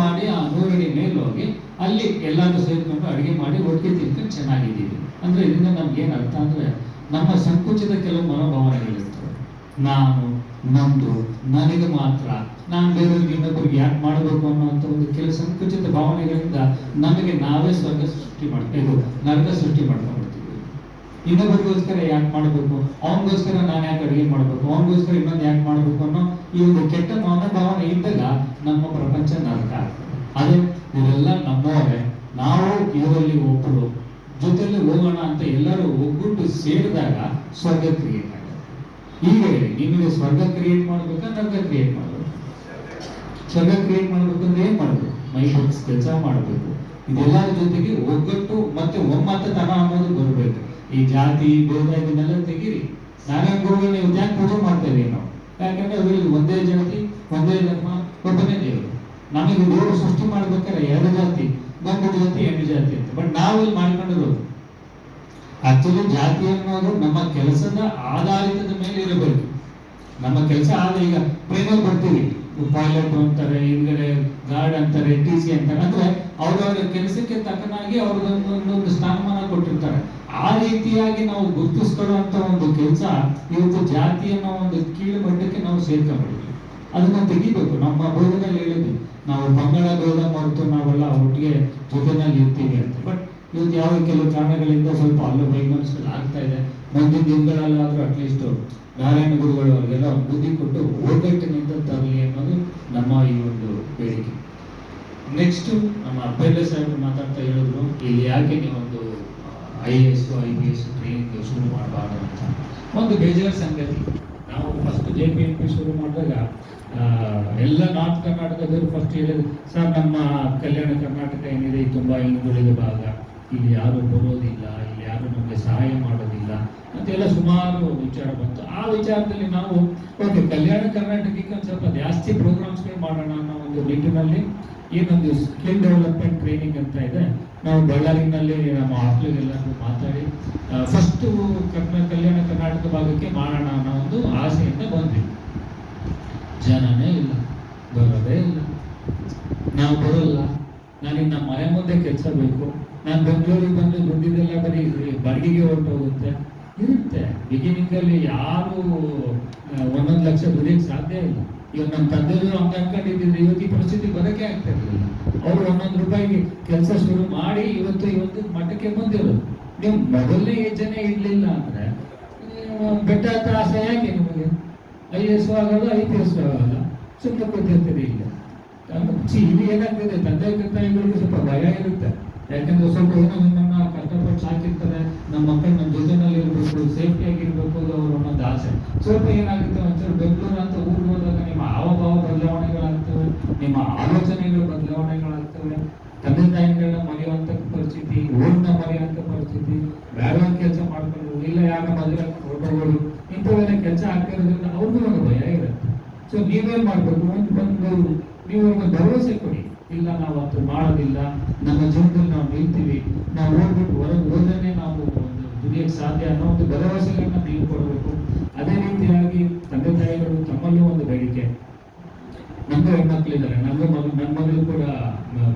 ಮಾಡಿ ಆ 100 ಅಡಿ ಮೇಲೆ ಹೋಗಿ ಅಲ್ಲಿ ಎಲ್ಲಾದ್ರೂ ಸೇರ್ಕೊಂಡು ಅಡಿಗೆ ಮಾಡಿ ಒಟ್ಟಿಗೆ ತಿನ್ಕೊಂಡು ಚೆನ್ನಾಗಿದ್ದೀವಿ ಅಂದ್ರೆ ಇದರಿಂದ ನಮ್ಗೆ ಏನ್ ಅರ್ಥ ಅಂದ್ರೆ ನಮ್ಮ ಸಂಕುಚಿತ ಕೆಲವು ಮನೋಭಾವನೆಗಳಿರ್ತವೆ. ನಾನು, ನಂದು, ನನಗೆ ಮಾತ್ರ, ನಾನು ಬೇರೆಯವ್ರಿಗೆ ಇನ್ನೊಬ್ಬರಿಗೆ ಯಾಕೆ ಮಾಡಬೇಕು ಅನ್ನೋಂಥ ಒಂದು ಕೆಲವು ಸಂಕುಚಿತ ಭಾವನೆಗಳಿಂದ ನಮಗೆ ನಾವೇ ಸ್ವರ್ಗ ಸೃಷ್ಟಿ ಮಾಡ್ತೇವೆ, ನರಕ ಸೃಷ್ಟಿ ಮಾಡ್ಕೊಂಡ್ಬಿಡ್ತೀವಿ. ಇನ್ನೊಬ್ಬರಿಗೋಸ್ಕರ ಯಾಕೆ ಮಾಡಬೇಕು, ಅವನಿಗೋಸ್ಕರ ನಾನು ಯಾಕೆ ಅಡುಗೆ ಮಾಡಬೇಕು, ಅವನಿಗೋಸ್ಕರ ಇನ್ನೊಂದು ಯಾಕೆ ಮಾಡಬೇಕು ಅನ್ನೋ ಈ ಒಂದು ಕೆಟ್ಟ ಮನೋಭಾವನೆ ಇದ್ದಾಗ ನಮ್ಮ ಪ್ರಪಂಚ ನರಕ. ಅದೇ ಇವರೆಲ್ಲ ನಮ್ಮವರೇ, ನಾವು ಇವರಲ್ಲಿ ಒಬ್ಬರು ಜೊತೆಯಲ್ಲಿ ಹೋಗೋಣ ಅಂತ ಎಲ್ಲರೂ ಒಗ್ಗೂಟ್ಟು ಸೇರಿದಾಗ ಸ್ವರ್ಗ ಕ್ರಿಯೇಟ್ ಆಗುತ್ತೆ. ಈಗ ನಿಮಗೆ ಸ್ವರ್ಗ ಕ್ರಿಯೇಟ್ ಮಾಡ್ಬೇಕಾ ನರಕ ಕ್ರಿಯೇಟ್ ಮಾಡಬೇಕು? ಸ್ವರ್ಗ ಕ್ರಿಯೇಟ್ ಮಾಡ್ಬೇಕು ಅಂದ್ರೆ ಏನ್ ಮಾಡ್ಬೇಕು? ಮೈ ಬಗ್ಸ್ ಕೆಲಸ ಮಾಡ್ಬೇಕು. ಇದೆಲ್ಲರ ಜೊತೆಗೆ ಒಗ್ಗಟ್ಟು ಮತ್ತೆ ಒಮ್ಮತತನ ಅನ್ನೋದು ಬರಬೇಕು. ಈ ಜಾತಿ ಭೇದ ಇದನ್ನೆಲ್ಲ ತೆಗೀರಿ. ನಾರಾಯಣ ಗುರುಗಳು ನೀವು ಯಾಕೆ ಪೂಜೆ ಮಾಡ್ತೇವೆ ನಾವು? ಯಾಕಂದ್ರೆ ಅವರಿಗೆ ಒಂದೇ ಜಾತಿ, ಒಂದೇ ಧರ್ಮ, ಒಬ್ಬನೇ ದೇವರು. ನಮಗೆ ದೇವರು ಸೃಷ್ಟಿ ಮಾಡ್ಬೇಕಾದ್ರೆ 2 ಜಾತಿ, ಗಂಡು ಜಾತಿ, ಹೆಣ್ಣು ಜಾತಿ ಅಂತ. ಬಟ್ ನಾವು ಇಲ್ಲಿ ಮಾಡ್ಕೊಂಡಿರೋದು ಆಕ್ಚುಲಿ ಜಾತಿ ಅನ್ನೋದು ನಮ್ಮ ಕೆಲಸದ ಆಧಾರಿತದ ಮೇಲೆ ಇರಬೇಕು. ನಮ್ಮ ಕೆಲಸ ಆದ್ರೆ ಈಗ ಟ್ರೈನಲ್ಲಿ ಬರ್ತೀವಿ, ಪೈಲಟ್ ಅಂತಾರೆ, ಹಿಂದ್ಗಡೆ ಗಾರ್ಡ್ ಅಂತಾರೆ, TC ಅಂತಾರೆ. ಅಂದ್ರೆ ಅವ್ರವ್ರ ಕೆಲಸಕ್ಕೆ ತಕ್ಕನಾಗಿ ಅವ್ರದೊಂದೊಂದು ಸ್ಥಾನಮಾನ ಕೊಟ್ಟಿರ್ತಾರೆ. ಆ ರೀತಿಯಾಗಿ ನಾವು ಗುರುತಿಸ್ಕೊಳ್ಳುವಂತ ಒಂದು ಕೆಲಸ ಇವತ್ತು ಜಾತಿ ಅನ್ನೋ ಒಂದು ಕೀಳು ಮಟ್ಟಕ್ಕೆ ನಾವು ಸೇರ್ಕೊಂಡ್ಬಿಡ್ತೀವಿ. ಅದನ್ನ ತೆಗಿಬೇಕು. ನಮ್ಮ ಬೋಧನೆಯಲ್ಲಿ ಹೇಳಿದ್ವಿ, ನಾವು ಬಂಗಾಳ ಭೇದ ಮರೆತು ನಾವೆಲ್ಲ ಒಟ್ಟಿಗೆ ಜೊತೆನಲ್ಲಿ ಇರ್ತೀವಿ ಅಂತ. ಬಟ್ ಇವತ್ತು ಯಾವ ಕೆಲವು ಕಾರಣಗಳಿಂದ ಸ್ವಲ್ಪ ಅಲ್ಲೂ ವೈಮನಸ್ಸುಗಳು ಆಗ್ತಾ ಇದೆ. ಮುಂದಿನ ದಿನಗಳಲ್ಲಾದ್ರೂ ಅಟ್ಲೀಸ್ಟ್ ನಾರಾಯಣ ಗುರುಗಳು ಅವರಿಗೆಲ್ಲ ಬುದ್ಧಿ ಕೊಟ್ಟು ಒಗ್ಗಟ್ಟಿನಿಂದ ತರಲಿ ಅನ್ನೋದು ನಮ್ಮ ಈ ಒಂದು ಬೇಡಿಕೆ. ನೆಕ್ಸ್ಟ್ ನಮ್ಮ ಅಬ್ಬೆಲ್ಲ ಸಾಹೇಬ್ ಮಾತಾಡ್ತಾ ಹೇಳಿದ್ರು, ಇಲ್ಲಿ ಯಾಕೆ ನೀವೊಂದು IAS IPS ಟ್ರೈನಿಂಗ್ ಶುರು ಮಾಡಬಾರ್ದು ಅಂತ. ಒಂದು ಬೇಜಾರು ಸಂಗತಿ, ನಾವು ಫಸ್ಟ್ JPNP ಶುರು ಮಾಡಿದಾಗ ಎಲ್ಲ ನಾರ್ತ್ ಕರ್ನಾಟಕದವರು ಫಸ್ಟ್ ಹೇಳಿದ್ರು, ಸರ್ ನಮ್ಮ ಕಲ್ಯಾಣ ಕರ್ನಾಟಕ ಏನಿದೆ ತುಂಬಾ ಹಿಂದುಳಿದ ಭಾಗ, ಇಲ್ಲಿ ಯಾರು ಬರೋದಿಲ್ಲ, ಇಲ್ಲಿ ಯಾರು ನಮಗೆ ಸಹಾಯ ಮಾಡೋದಿಲ್ಲ ಅಂತೆಲ್ಲ ಸುಮಾರು ವಿಚಾರ ಬಂತು. ಆ ವಿಚಾರದಲ್ಲಿ ನಾವು ಓಕೆ, ಕಲ್ಯಾಣ ಕರ್ನಾಟಕಕ್ಕೆ ಒಂದು ಸ್ವಲ್ಪ ಜಾಸ್ತಿ ಪ್ರೋಗ್ರಾಮ್ಸ್ಗಳು ಮಾಡೋಣ ಅನ್ನೋ ಒಂದು ನಿಟ್ಟಿನಲ್ಲಿ ಏನೊಂದು ಸ್ಕಿಲ್ ಡೆವಲಪ್ಮೆಂಟ್ ಟ್ರೈನಿಂಗ್ ಅಂತ ಇದೆ. ನಾವು ಬಳ್ಳಾರಿನಲ್ಲಿ ನಮ್ಮ ಹಾಸ್ಟೆಲ್ಗೆಲ್ಲರೂ ಮಾತಾಡಿ ಫಸ್ಟ್ ಕಲ್ಯಾಣ ಕರ್ನಾಟಕ ಭಾಗಕ್ಕೆ ಮಾಡೋಣ ಅನ್ನೋ ಒಂದು ಆಸೆಯಿಂದ ಬಂದ್ವಿ. ಜನನೇ ಇಲ್ಲ, ಬರೋದೇ ಇಲ್ಲ. ನಾವು ಬರೋಲ್ಲ, ನನಗೆ ನಮ್ಮ ಮನೆ ಮುಂದೆ ಕೆಲಸ ಬೇಕು, ನಾನು ಬೆಂಗಳೂರಿಗೆ ಬಂದು ದುಡ್ಡಿದೆಲ್ಲ ಬರೀ ಬಾಡಿಗೆಗೆ ಹೊರಟೋಗುತ್ತೆ ಇರುತ್ತೆ. ಬಿಗಿನಿಂಗ್ ಅಲ್ಲಿ ಯಾರು 1 ಲಕ್ಷ ದುಡಿಯಕ್ಕೆ ಸಾಧ್ಯ ಇಲ್ಲ. ಇವಾಗ ನಮ್ಮ ತಂದೆಯವರು ಹಂಗೆ ಅನ್ಕೊಂಡಿದ್ದಿದ್ರೆ ಇವತ್ತು ಈ ಪರಿಸ್ಥಿತಿ ಬರೋಕೆ ಆಗ್ತಾ ಇರಲಿಲ್ಲ. ಅವರು 1 ರೂಪಾಯಿಗೆ ಕೆಲಸ ಶುರು ಮಾಡಿ ಇವತ್ತು ಮಟ್ಟಕ್ಕೆ ಬಂದಿರೋದು. ನೀವು ಮೊದಲನೇ ಹೆಜ್ಜೆನೇ ಇಡ್ಲಿಲ್ಲ ಅಂದ್ರೆ ಬೆಟ್ಟ ಹತ್ರ ಆಸೆ ಯಾಕೆ ನಿಮಗೆ? IAS ಆಗೋದು IPS ಆಗೋಲ್ಲ, ಸುಮ್ಮನೆ ಕೂತಿರ್ತೀರಿ. ಇಲ್ಲ ಇದು ಏನಾಗ್ತದೆ, ತಂದೆ ತಾಯಿಗಳಿಗೆ ಸ್ವಲ್ಪ ಭಯ ಇರುತ್ತೆ. ಯಾಕಂದ್ರೆ ಸ್ವಲ್ಪ ಏನೋ ನಿಮ್ಮನ್ನ ಕಷ್ಟಪಟ್ಟು ಸಾಕಿರ್ತಾರೆ, ನಮ್ಮ ಮಕ್ಕಳು ನಮ್ಮ ಜೊತೆನಲ್ಲಿ ಇರಬೇಕು, ಸೇಫ್ಟಿ ಆಗಿರ್ಬೇಕು, ಅವ್ರ ಒಂದೊಂದು ಆಸೆ. ಸ್ವಲ್ಪ ಏನಾಗುತ್ತೆ, ಒಂಚೂರು ಬೆಂಗಳೂರು ಅಂತ ಊರಿಗೆ ಹೋದಾಗ ನಿಮ್ಮ ಹಾವಭಾವ ಬದಲಾವಣೆಗಳಾಗ್ತವೆ, ನಿಮ್ಮ ಆಲೋಚನೆಗಳು ಬದಲಾವಣೆಗಳಾಗ್ತವೆ. ತಂದೆ ತಾಯಿಗಳನ್ನ ಮರೆಯುವಂತ ಪರಿಸ್ಥಿತಿ, ಊರನ್ನ ಮರೆಯುವಂತ ಪರಿಸ್ಥಿತಿ, ಬೇರೆ ಕೆಲಸ ಮಾಡ್ಕೊಂಡು ಇಲ್ಲ ಯಾರ ಮದುವೆ ಹೊರಟೋಗೋದು, ಇಂಥವೆಲ್ಲ ಕೆಲಸ ಆಗ್ತಿರೋದ್ರಿಂದ ಅವ್ರಿಗೂ ಒಂದು ಭಯ ಇರುತ್ತೆ. ಸೊ ನೀವೇನ್ ಮಾಡ್ಬೇಕು, ಒಂದು ನೀವು ಒಂದು ಭರವಸೆ ಕೊಡಿ, ಇಲ್ಲ ನಾವು ಅದು ಮಾಡೋದಿಲ್ಲ, ನಮ್ಮ ಜೀವನದಲ್ಲಿ ನಾವು ನಿಲ್ತೀವಿ, ನಾವು ಹೋಗ್ಬಿಟ್ಟು ಹೊರಗೆ ಹೋದ್ರೆ ನಾವು ಒಂದು ದುಡಿಯಕ್ಕೆ ಸಾಧ್ಯ ಅನ್ನೋ ಒಂದು ಭರವಸೆಗಳನ್ನ ನೀವು ಕೊಡಬೇಕು. ಅದೇ ರೀತಿಯಾಗಿ ತಂದೆ ತಾಯಿಗಳು ತಮ್ಮಲ್ಲೂ ಒಂದು ಬೇಡಿಕೆ, ನಮಗೂ ಹೆಣ್ಮಕ್ಳಿದ್ದಾರೆ, ನನ್ನ ಮಗಳು ಕೂಡ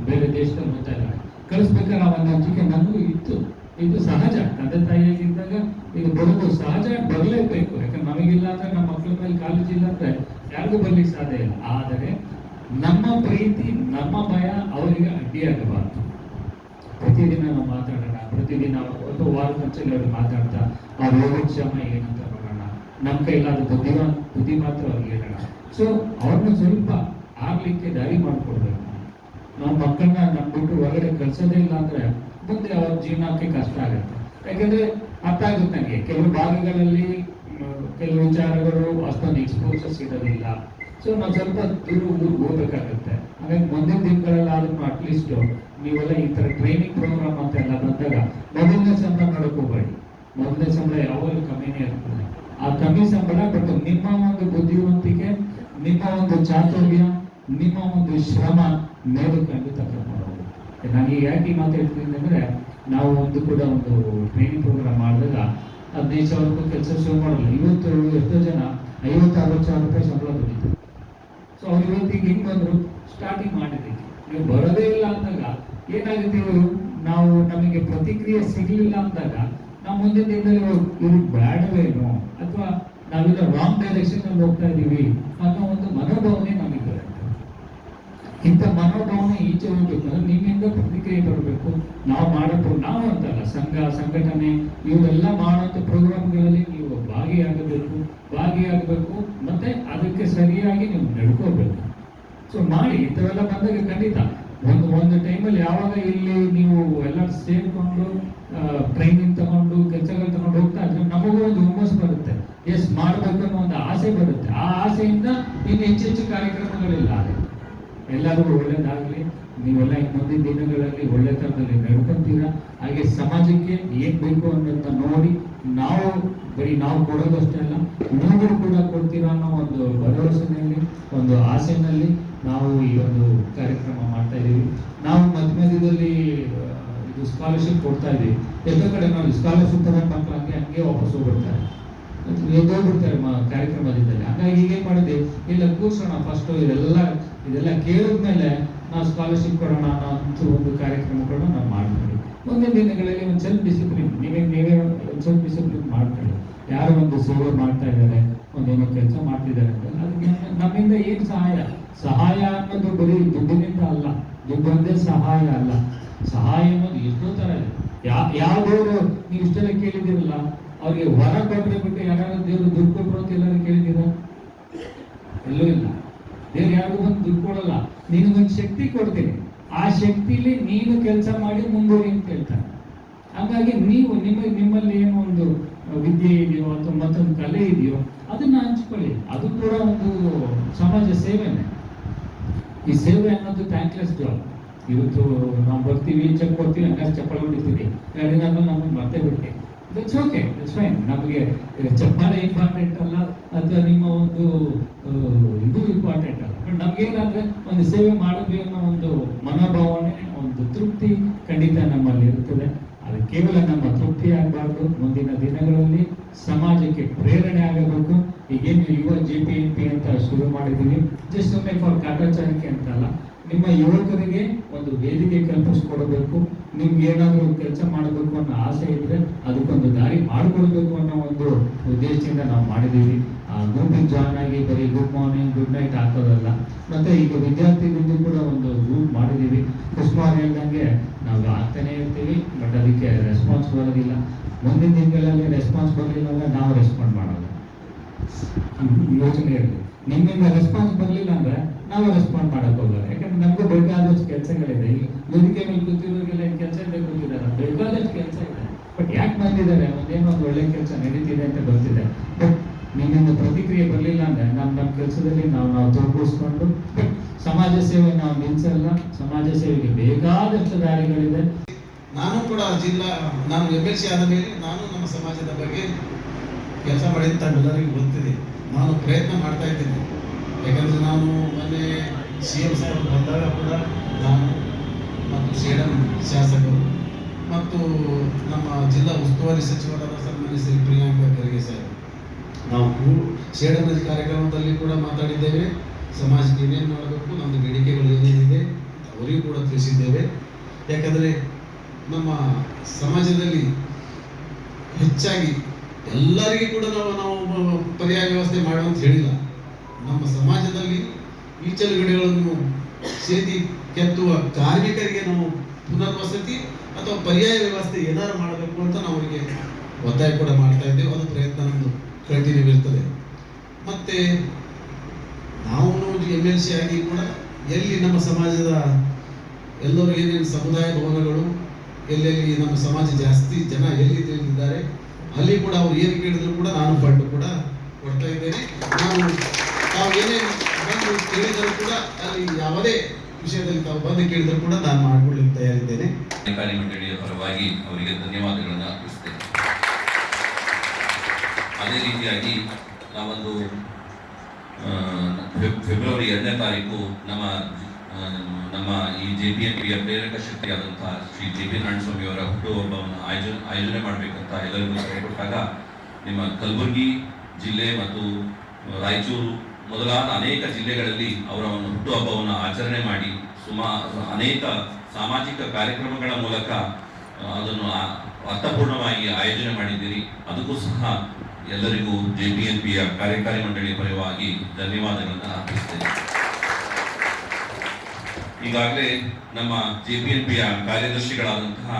ಬೇರೆ ದೇಶದಲ್ಲಿ ಓದ್ತಾ ಇದ್ದಾರೆ, ಕಳಿಸ್ಬೇಕಾದ್ರೆ ಒಂದು ಅಂಜಿಕೆ ನನಗೂ ಇತ್ತು. ಇದು ಸಹಜ, ತಂದೆ ತಾಯಿಯಾಗಿದ್ದಾಗ ಇದು ಬರೋದು ಸಹಜ, ಬರಲೇಬೇಕು. ಯಾಕಂದ್ರೆ ನಮಗಿಲ್ಲ ಅಂದ್ರೆ ನಮ್ಮ ಮಕ್ಕಳ ಮೇಲೆ ಕಾಲೇಜ್ ಇಲ್ಲ ಅಂದ್ರೆ ಯಾರಿಗೂ ಬರ್ಲಿಕ್ಕೆ ಸಾಧ್ಯ ಇಲ್ಲ. ಆದರೆ ನಮ್ಮ ಪ್ರೀತಿ, ನಮ್ಮ ಭಯ ಅವರಿಗೆ ಅಡ್ಡಿಯಾಗಬಾರ್ದು. ಪ್ರತಿದಿನ ನಾವು ಮಾತಾಡೋಣ, ಪ್ರತಿದಿನ ಒಂದು ವಾರದಲ್ಲಿ ಅವ್ರಿಗೆ ಮಾತಾಡ್ತಾ ಅವ್ರ ಯೋಗಕ್ಷೇಮ ಏನಂತ ನೋಡೋಣ, ನಮ್ಮ ಕೈಲಾದ ಬುದ್ಧಿ ಮಾತ್ರ ಅವ್ರಿಗೆ ಹೇಳೋಣ. ಸೊ ಅವ್ರನ್ನ ಸ್ವಲ್ಪ ಆಗ್ಲಿಕ್ಕೆ ದಾರಿ ಮಾಡ್ಕೊಡ್ಬೇಕು. ನಾವು ಮಕ್ಕಳನ್ನ ನಂಬಿಟ್ಟು ಹೊರಗಡೆ ಕಳ್ಸೋದೇ ಇಲ್ಲ ಅಂದ್ರೆ ಮುಂದೆ ಅವ್ರ ಜೀವನಕ್ಕೆ ಕಷ್ಟ ಆಗುತ್ತೆ. ಯಾಕಂದ್ರೆ ಅರ್ಥ ಆಗುತ್ತೆ ನನಗೆ, ಕೆಲವು ಭಾಗಗಳಲ್ಲಿ ಕೆಲವು ವಿಚಾರಗಳು ಅಷ್ಟೊಂದು ಎಕ್ಸ್ಪೋಸಸ್ ಇರೋದಿಲ್ಲ. ಸೊ ನಾವು ಸ್ವಲ್ಪ ಊರಿಗೆ ಹೋಗ್ಬೇಕಾಗುತ್ತೆ. ಹಾಗಾಗಿ ಮುಂದಿನ ದಿನಗಳಲ್ಲಾದ್ರೂ ಅಟ್ಲೀಸ್ಟ್ ನೀವೆಲ್ಲ ಈ ತರ ಟ್ರೈನಿಂಗ್ ಪ್ರೋಗ್ರಾಮ್ ಅಂತ ಎಲ್ಲ ಬಂದಾಗ ಮೊದಲನೇ ಸಂಬಳ ನೋಡಕ್ ಹೋಗ್ಬೇಡಿ. ಮೊದಲನೇ ಸಂಬಳ ಯಾವಾಗಲೂ ಕಮ್ಮಿನೇ ಇರ್ತದೆ. ಆ ಕಮ್ಮಿ ಸಂಬಳ ಬಟ್ ನಿಮ್ಮ ಒಂದು ಬುದ್ಧಿವಂತಿಕೆ, ನಿಮ್ಮ ಒಂದು ಚಾತುರ್ಯ, ನಿಮ್ಮ ಒಂದು ಶ್ರಮ ಮೇಲೆ ಖಂಡಿತ ಕರ್ಕೊಂಡು ಹೋಗುತ್ತೆ. ನನಗೆ ಯಾಕೆ ಮಾತಾಡ್ತೀನಿ ಅಂದ್ರೆ, ನಾವು ಕೂಡ ಒಂದು ಟ್ರೈನಿಂಗ್ ಪ್ರೋಗ್ರಾಮ್ ಮಾಡಿದಾಗ 15,000 ರೂಪಾಯಿ ಕೆಲಸ ಶುರು ಮಾಡಲ್ಲ. ಇವತ್ತು ಎಷ್ಟೋ ಜನ 50-60 ಸಾವಿರ ರೂಪಾಯಿ ಸಂಬಳ ಬಂದಿತ್ತು. ಸೊ ಅವ್ರು ಇವತ್ತಿಗೆ ಹೆಂಗ್ ಬಂದ್ರು, ಸ್ಟಾರ್ಟಿಂಗ್ ಮಾಡಿದ್ದಕ್ಕೆ. ನೀವು ಬರೋದೇ ಇಲ್ಲ ಅಂದಾಗ ಏನಾಗುತ್ತೆ, ನಾವು ನಮಗೆ ಪ್ರತಿಕ್ರಿಯೆ ಸಿಗ್ಲಿಲ್ಲ ಅಂದಾಗ ನಾವು ಮುಂದಿನ ದಿನದಲ್ಲಿ ಇವ್ರಿಗೆ ಬೇಡವೇನೋ ಅಥವಾ ನಾವೆಲ್ಲ ರಾಂಗ್ ಡೈರೆಕ್ಷನ್ ಅಲ್ಲಿ ಹೋಗ್ತಾ ಇದೀವಿ ಅನ್ನೋ ಒಂದು ಮನೋಭಾವನೆ ನಮಗೆ ಬರುತ್ತೆ. ಇಂಥ ಮನೋಭಾವನೆ ಈಚೆ ಹೋಗ್ಬೇಕಂದ್ರೆ ನಿಮ್ಮಿಂದ ಪ್ರತಿಕ್ರಿಯೆ ಬರಬೇಕು. ನಾವು ನಾವು ಅಂತಲ್ಲ, ಸಂಘಟನೆ ಇವರೆಲ್ಲ ಮಾಡುವಂಥ ಪ್ರೋಗ್ರಾಮ್ಗಳಲ್ಲಿ ನೀವು ಭಾಗಿಯಾಗಬೇಕು ಮತ್ತೆ ಅದಕ್ಕೆ ಸರಿಯಾಗಿ ನೀವು ನಡ್ಕೋಬೇಕು. ಸೊ ಮಾಡಿ ಇಂಥವೆಲ್ಲ ಬಂದಾಗ ಖಂಡಿತ ಒಂದು ಟೈಮಲ್ಲಿ ಯಾವಾಗ ಇಲ್ಲಿ ನೀವು ಎಲ್ಲ ಸೇರ್ಕೊಂಡು ಟ್ರೈನಿಂಗ್ ತಗೊಂಡು ಕೆಲಸಗಳು ತಗೊಂಡು ಹೋಗ್ತಾ ಇದ್ರೆ ನಮಗೂ ಒಂದು ಹುಮ್ಮಸ್ ಬರುತ್ತೆ, ಎಸ್ ಮಾಡ್ಬೇಕು ಅನ್ನೋ ಒಂದು ಆಸೆ ಬರುತ್ತೆ. ಆ ಆಸೆಯಿಂದ ಇನ್ನು ಹೆಚ್ಚೆಚ್ಚು ಕಾರ್ಯಕ್ರಮಗಳಿಲ್ಲ. ಎಲ್ಲರಿಗೂ ಒಳ್ಳೇದಾಗ್ಲಿ, ನೀವೆಲ್ಲ ಮುಂದಿನ ದಿನಗಳಲ್ಲಿ ಒಳ್ಳೆ ತರದಲ್ಲಿ ನಡ್ಕೊಂತೀರಾ. ಹಾಗೆ ಸಮಾಜಕ್ಕೆ ಏನ್ ಬೇಕು ಅನ್ನೋಂತ ನೋಡಿ ನಾವು ಕೊಡೋದಷ್ಟೇ ಅಲ್ಲ, ನೀವು ಕೂಡ ಕೊಡ್ತೀರಾ ಅನ್ನೋ ಒಂದು ಭರವಸೆಯಲ್ಲಿ, ಒಂದು ಆಸೆನಲ್ಲಿ ನಾವು ಈ ಒಂದು ಕಾರ್ಯಕ್ರಮ ಮಾಡ್ತಾ ಇದ್ದೀವಿ. ನಾವು ಮಧ್ಯದಲ್ಲಿ ಇದು ಸ್ಕಾಲರ್ಶಿಪ್ ಕೊಡ್ತಾ ಇದೀವಿ. ಎಲ್ಲ ಕಡೆ ನಾವು ಸ್ಕಾಲರ್ಶಿಪ್ ತಗೊಂಡು ಮಕ್ಕಳು ಹಂಗೆ ವಾಪಸ್ ಹೋಗ್ಬಿಡ್ತಾರೆ, ಎದ್ದೋಗ್ಬಿಡ್ತಾರೆ ಕಾರ್ಯಕ್ರಮದಿಂದಲೇ. ಹಾಗಾಗಿ ಹೀಗೆ ಮಾಡಿದೆ, ಇಲ್ಲ ಕೂರ್ಸೋಣ ಫಸ್ಟ್ ಇದೆಲ್ಲ ಕೇಳಿದ್ಮೇಲೆ ನಾವು ಸ್ಕಾಲರ್ಶಿಪ್ ಕೊಡೋಣ ಅನ್ನೋ ಒಂದು ಕಾರ್ಯಕ್ರಮಗಳನ್ನ ನಾವು ಮಾಡ್ತೀವಿ. ಮುಂದಿನ ದಿನಗಳಲ್ಲಿ ಒಂದು ಸೆಲ್ಫ್ ಡಿಸಿಪ್ಲಿನ್, ನೀವೇ ಒಂದು ಸೆಲ್ಫ್ ಡಿಸಿಪ್ಲಿನ್ ಮಾಡ್ಕೊಳ್ಳಿ. ಯಾರು ಒಂದು ಸೇವೆ ಮಾಡ್ತಾ ಇದ್ದಾರೆ, ಒಂದೇನೋ ಕೆಲಸ ಮಾಡ್ತಿದ್ದಾರೆ ಅಂತ ಅದಕ್ಕೆ ನಮ್ಮಿಂದ ಏನು ಸಹಾಯ ಅನ್ನೋದು ಬರೀ ದುಡ್ಡಿನಿಂದ ಅಲ್ಲ, ದುಡ್ಡು ಒಂದೇ ಸಹಾಯ ಅಲ್ಲ. ಸಹಾಯ ಅನ್ನೋದು ಎಷ್ಟೋ ತರ ಇದೆ. ಯಾವ್ದವ್ರು ನೀವು ಇಷ್ಟೆಲ್ಲ ಕೇಳಿದಿರಲ್ಲ, ಅವ್ರಿಗೆ ಹೊರ ಕೊಟ್ಟರೆ ಬಿಟ್ಟು ಯಾರು ದೇವರು ದುಡ್ಡು ಕೊಟ್ಟರು ಅಂತ ಎಲ್ಲರೂ ಕೇಳಿದ್ದೀರಾ? ಎಲ್ಲೂ ಇಲ್ಲ. ದೇವ್ರು ಯಾರಿಗೂ ಬಂದು ದುಡ್ಡು ಕೊಡಲ್ಲ, ನಿನಗೊಂದು ಶಕ್ತಿ ಕೊಡ್ತೀನಿ, ಆ ಶಕ್ತಿಲಿ ನೀನು ಕೆಲಸ ಮಾಡಿ ಮುಂದುವರಿ ಅಂತ ಹೇಳ್ತಾರೆ. ಹಾಗಾಗಿ ನೀವು ನಿಮ್ಮಲ್ಲಿ ಏನೋ ಒಂದು ವಿದ್ಯೆ ಇದೆಯೋ ಅಥವಾ ಮತ್ತೊಂದು ಕಲೆ ಇದೆಯೋ ಅದನ್ನ ಹಂಚ್ಕೊಳ್ಳಿ. ಅದು ಕೂಡ ಒಂದು ಸಮಾಜ ಸೇವೆನೆ. ಈ ಸೇವೆ ಅನ್ನೋದು ಥ್ಯಾಂಕ್ಲೆಸ್ ಜಾಬ್. ಇವತ್ತು ನಾವು ಬರ್ತೀವಿ, ಚೆಕ್ ಕೊಡ್ತೀವಿ, ಹಂಗಾರೆ ಚಪ್ಪಳ ಹೊಡಿತೀವಿ, 2 ದಿನ ಆದ್ಮೇಲೆ ನಮಗೆ ಮತ್ತೆ ಬಿಡ್ತೀವಿ. That's okay, that's fine. ನಮಗೆ ಚಪ್ಪಾಳೆ ಇಂಪಾರ್ಟೆಂಟ್ ಅಲ್ಲ ಅಥವಾ ನಿಮ್ಮ ಒಂದು ಇದು ಇಂಪಾರ್ಟೆಂಟ್ ಅಲ್ಲ. ಬಟ್ ನಮ್ಗೇನಾದ್ರೆ ಒಂದು ಸೇವೆ ಮಾಡಿದ್ವಿ ಅನ್ನೋ ಒಂದು ಮನೋಭಾವನೆ, ಒಂದು ತೃಪ್ತಿ ಖಂಡಿತ ನಮ್ಮಲ್ಲಿ ಇರ್ತದೆ. ಅದು ಕೇವಲ ನಮ್ಮ ತೃಪ್ತಿ ಆಗಬಾರ್ದು, ಮುಂದಿನ ದಿನಗಳಲ್ಲಿ ಸಮಾಜಕ್ಕೆ ಪ್ರೇರಣೆ ಆಗಬೇಕು. ಈಗೇನು ಯುವ JPNP ಅಂತ ಶುರು ಮಾಡಿದ್ದೀವಿ, ಜಸ್ಟ್ ಒಮ್ಮೆ ಫಾರ್ ಕಾಟಾಚಾರಕ್ಕೆ ಅಂತಲ್ಲ, ನಿಮ್ಮ ಯುವಕರಿಗೆ ಒಂದು ವೇದಿಕೆ ಕಲ್ಪಿಸ್ಕೊಡ್ಬೇಕು. ನಿಮ್ಗೆ ಏನಾದರೂ ಕೆಲಸ ಮಾಡಬೇಕು ಅನ್ನೋ ಆಸೆ ಇದ್ರೆ ಅದಕ್ಕೊಂದು ದಾರಿ ಮಾಡಿಕೊಡ್ಬೇಕು ಅನ್ನೋ ಒಂದು ಉದ್ದೇಶದಿಂದ ನಾವು ಮಾಡಿದ್ದೀವಿ. ಗ್ರೂಪಿಗೆ ಜಾಯ್ನ್ ಆಗಿ ಬರೀ ಗುಡ್ ಮಾರ್ನಿಂಗ್ ಗುಡ್ ನೈಟ್ ಹಾಕೋದಲ್ಲ. ಮತ್ತೆ ಈಗ ವಿದ್ಯಾರ್ಥಿಗಳಿಂದ ಕೂಡ ಒಂದು ಗ್ರೂಪ್ ಮಾಡಿದ್ದೀವಿ. ಕುಸುಮಾರ್ ಹೇಳ್ದಂಗೆ ನಾವು ಆಗ್ತಾನೆ ಇರ್ತೀವಿ, ಬಟ್ ಅದಕ್ಕೆ ರೆಸ್ಪಾನ್ಸ್ ಬರೋದಿಲ್ಲ. ಮುಂದಿನ ದಿನಗಳಲ್ಲಿ ರೆಸ್ಪಾನ್ಸ್ ಬರಲಿಲ್ಲ ಅಂದ್ರೆ ನಾವು ರೆಸ್ಪಾಂಡ್ ಮಾಡೋದು ಯೋಚನೆ ಇರಲಿ. ನಿಮ್ಮಿಂದ ರೆಸ್ಪಾನ್ಸ್ ಬರಲಿಲ್ಲ ಅಂದ್ರೆ ನಾವು ರೆಸ್ಪಾಂಡ್ ಮಾಡಕ್ ಹೋಗೋದು. ಯಾಕಂದ್ರೆ ನಮಗೂ ಬೇಕಾದಷ್ಟು ಕೆಲಸಗಳಿದೆ. ಈಗ ವೇದಿಕೆ ಮೇಲೆ ಕೂತಿರೋರಿಗೆಲ್ಲ ಕೆಲಸ ಇದೆ, ಕೂತಿದ್ದಾರೆ, ಬೇಕಾದಷ್ಟು ಕೆಲಸ ಇದೆ. ಬಟ್ ಯಾಕೆ ಬಂದಿದ್ದಾರೆ, ಒಂದೇನೋ ಒಂದು ಒಳ್ಳೆ ಕೆಲಸ ನಡೀತಿದೆ ಅಂತ ಬರ್ತಿದೆ. ಬಟ್ ನಿಮ್ಮಿಂದ ಪ್ರತಿಕ್ರಿಯೆ ಬರಲಿಲ್ಲ ಅಂದ್ರೆ ನಮ್ಮ ಕೆಲಸದಲ್ಲಿ ನಾವು ತೊಡಗಿಸ್ಕೊಂಡು ಸಮಾಜ ಸೇವೆ ನಾವು ನಿಲ್ಸಲ್ಲ. ಸಮಾಜ ಸೇವೆಗೆ ಬೇಕಾದಷ್ಟು ದಾರಿಗಳಿದೆ. ನಾನು ಕೂಡ ನಾನು MLC ಆದ ಮೇಲೆ ನಾನು ನಮ್ಮ ಸಮಾಜದ ಬಗ್ಗೆ ಕೆಲಸ ಮಾಡಿದ ಎಲ್ಲರಿಗೂ ಗೊತ್ತಿದೆ. ನಾನು ಪ್ರಯತ್ನ ಮಾಡ್ತಾ ಇದ್ದೇನೆ. ಯಾಕಂದರೆ ನಾನು ಮೊನ್ನೆ CM ಸಾಹೇಬ್ ಬಂದಾಗ ಕೂಡ ನಾನು ಮತ್ತು ಸೇಡಂ ಶಾಸಕರು ಮತ್ತು ನಮ್ಮ ಜಿಲ್ಲಾ ಉಸ್ತುವಾರಿ ಸಚಿವರಾದ ಸನ್ಮಾನ್ಯ ಶ್ರೀ ಪ್ರಿಯಾಂಕಾ ಖರ್ಗೆ ಸಾಹೇಬ್, ನಾವು ಸೇಡಂ ಕಾರ್ಯಕ್ರಮದಲ್ಲಿ ಕೂಡ ಮಾತಾಡಿದ್ದೇವೆ. ಸಮಾಜಕ್ಕೆ ಏನೇನು ಮಾಡಬೇಕು, ನಮ್ಮದು ಬೇಡಿಕೆಗಳು ಏನೇನಿದೆ ಅವರಿಗೂ ಕೂಡ ತಿಳಿಸಿದ್ದೇವೆ. ಯಾಕಂದರೆ ನಮ್ಮ ಸಮಾಜದಲ್ಲಿ ಹೆಚ್ಚಾಗಿ ಎಲ್ಲರಿಗೂ ಕೂಡ ನಾವು ಪರ್ಯಾಯ ವ್ಯವಸ್ಥೆ ಮಾಡುವಂತ ಹೇಳಿಲ್ಲ. ನಮ್ಮ ಸಮಾಜದಲ್ಲಿ ಈಚಲುಗಡೆಗಳನ್ನು ಸೇದಿ ಕೆತ್ತುವ ಕಾರ್ಮಿಕರಿಗೆ ನಾವು ಪುನರ್ವಸತಿ ಅಥವಾ ಪರ್ಯಾಯ ವ್ಯವಸ್ಥೆ ಏನಾರು ಮಾಡಬೇಕು ಅಂತ ನಾವು ಅವರಿಗೆ ಒತ್ತಾಯ ಕೂಡ ಮಾಡ್ತಾ ಇದ್ದೇವೆ. ಅದು ಪ್ರಯತ್ನ ನಮ್ಮದು ಕಂಟಿನ್ಯೂ ಇರ್ತದೆ. ಮತ್ತೆ ನಾವು MLC ಆಗಿ ಕೂಡ ಎಲ್ಲಿ ನಮ್ಮ ಸಮಾಜದ ಎಲ್ಲರೂ ಏನೇನು ಸಮುದಾಯ ಭವನಗಳು ಎಲ್ಲೆಲ್ಲಿ ನಮ್ಮ ಸಮಾಜ ಜಾಸ್ತಿ ಜನ ಎಲ್ಲಿ ತಿಳಿದಿದ್ದಾರೆ ಅಲ್ಲಿ ಕೂಡ ಅವ್ರು ಏನು ಕೇಳಿದ್ರು ಕೂಡ ನಾನು ಫಂಡ್ ಕೂಡ ಕೊಡ್ತಾ ಇದ್ದೇನೆ. ತಾವು ಏನೇ ಬಂದು ಕೇಳಿದರೂ ಕೂಡ ಅಲ್ಲಿ ಯಾವುದೇ ವಿಷಯದಲ್ಲಿ ತಾವು ಬಂದು ಕೇಳಿದ್ರು ಕೂಡ ನಾನು ಮಾಡಿಕೊಳ್ಳಲಿಕ್ಕೆ ತಯಾರಿದ್ದೇನೆ. ಮಂಡಳಿಯ ಪರವಾಗಿ ಅವರಿಗೆ ಧನ್ಯವಾದಗಳನ್ನು ಅರ್ಪಿಸುತ್ತೇನೆ. ಅದೇ ರೀತಿಯಾಗಿ ನಾವೊಂದು ಫೆಬ್ರವರಿ 2ನೇ ತಾರೀಕು ನಮ್ಮ ಈ JPNPಯ ಪ್ರೇರಕ ಶಕ್ತಿಯಾದಂತಹ ಶ್ರೀ JP ನಾರಾಯಣಸ್ವಾಮಿ ಅವರ ಹುಟ್ಟುಹಬ್ಬವನ್ನು ಆಯೋಜನೆ ಮಾಡಬೇಕಂತ ಎಲ್ಲರಿಗೂ ಕರೆ ಕೊಟ್ಟಾಗ ನಿಮ್ಮ ಕಲಬುರಗಿ ಜಿಲ್ಲೆ ಮತ್ತು ರಾಯಚೂರು ಮೊದಲಾದ ಅನೇಕ ಜಿಲ್ಲೆಗಳಲ್ಲಿ ಅವರ ಒಂದು ಹುಟ್ಟುಹಬ್ಬವನ್ನು ಆಚರಣೆ ಮಾಡಿ ಅನೇಕ ಸಾಮಾಜಿಕ ಕಾರ್ಯಕ್ರಮಗಳ ಮೂಲಕ ಅದನ್ನು ಅರ್ಥಪೂರ್ಣವಾಗಿ ಆಯೋಜನೆ ಮಾಡಿದ್ದೀರಿ. ಅದಕ್ಕೂ ಸಹ ಎಲ್ಲರಿಗೂ JPNPಯ ಕಾರ್ಯಕಾರಿ ಮಂಡಳಿ ಪರವಾಗಿ ಧನ್ಯವಾದಗಳನ್ನು ಅರ್ಪಿಸ್ತೇನೆ. ಈಗಾಗಲೇ ನಮ್ಮ JPNPಯ ಕಾರ್ಯದರ್ಶಿಗಳಾದಂತಹ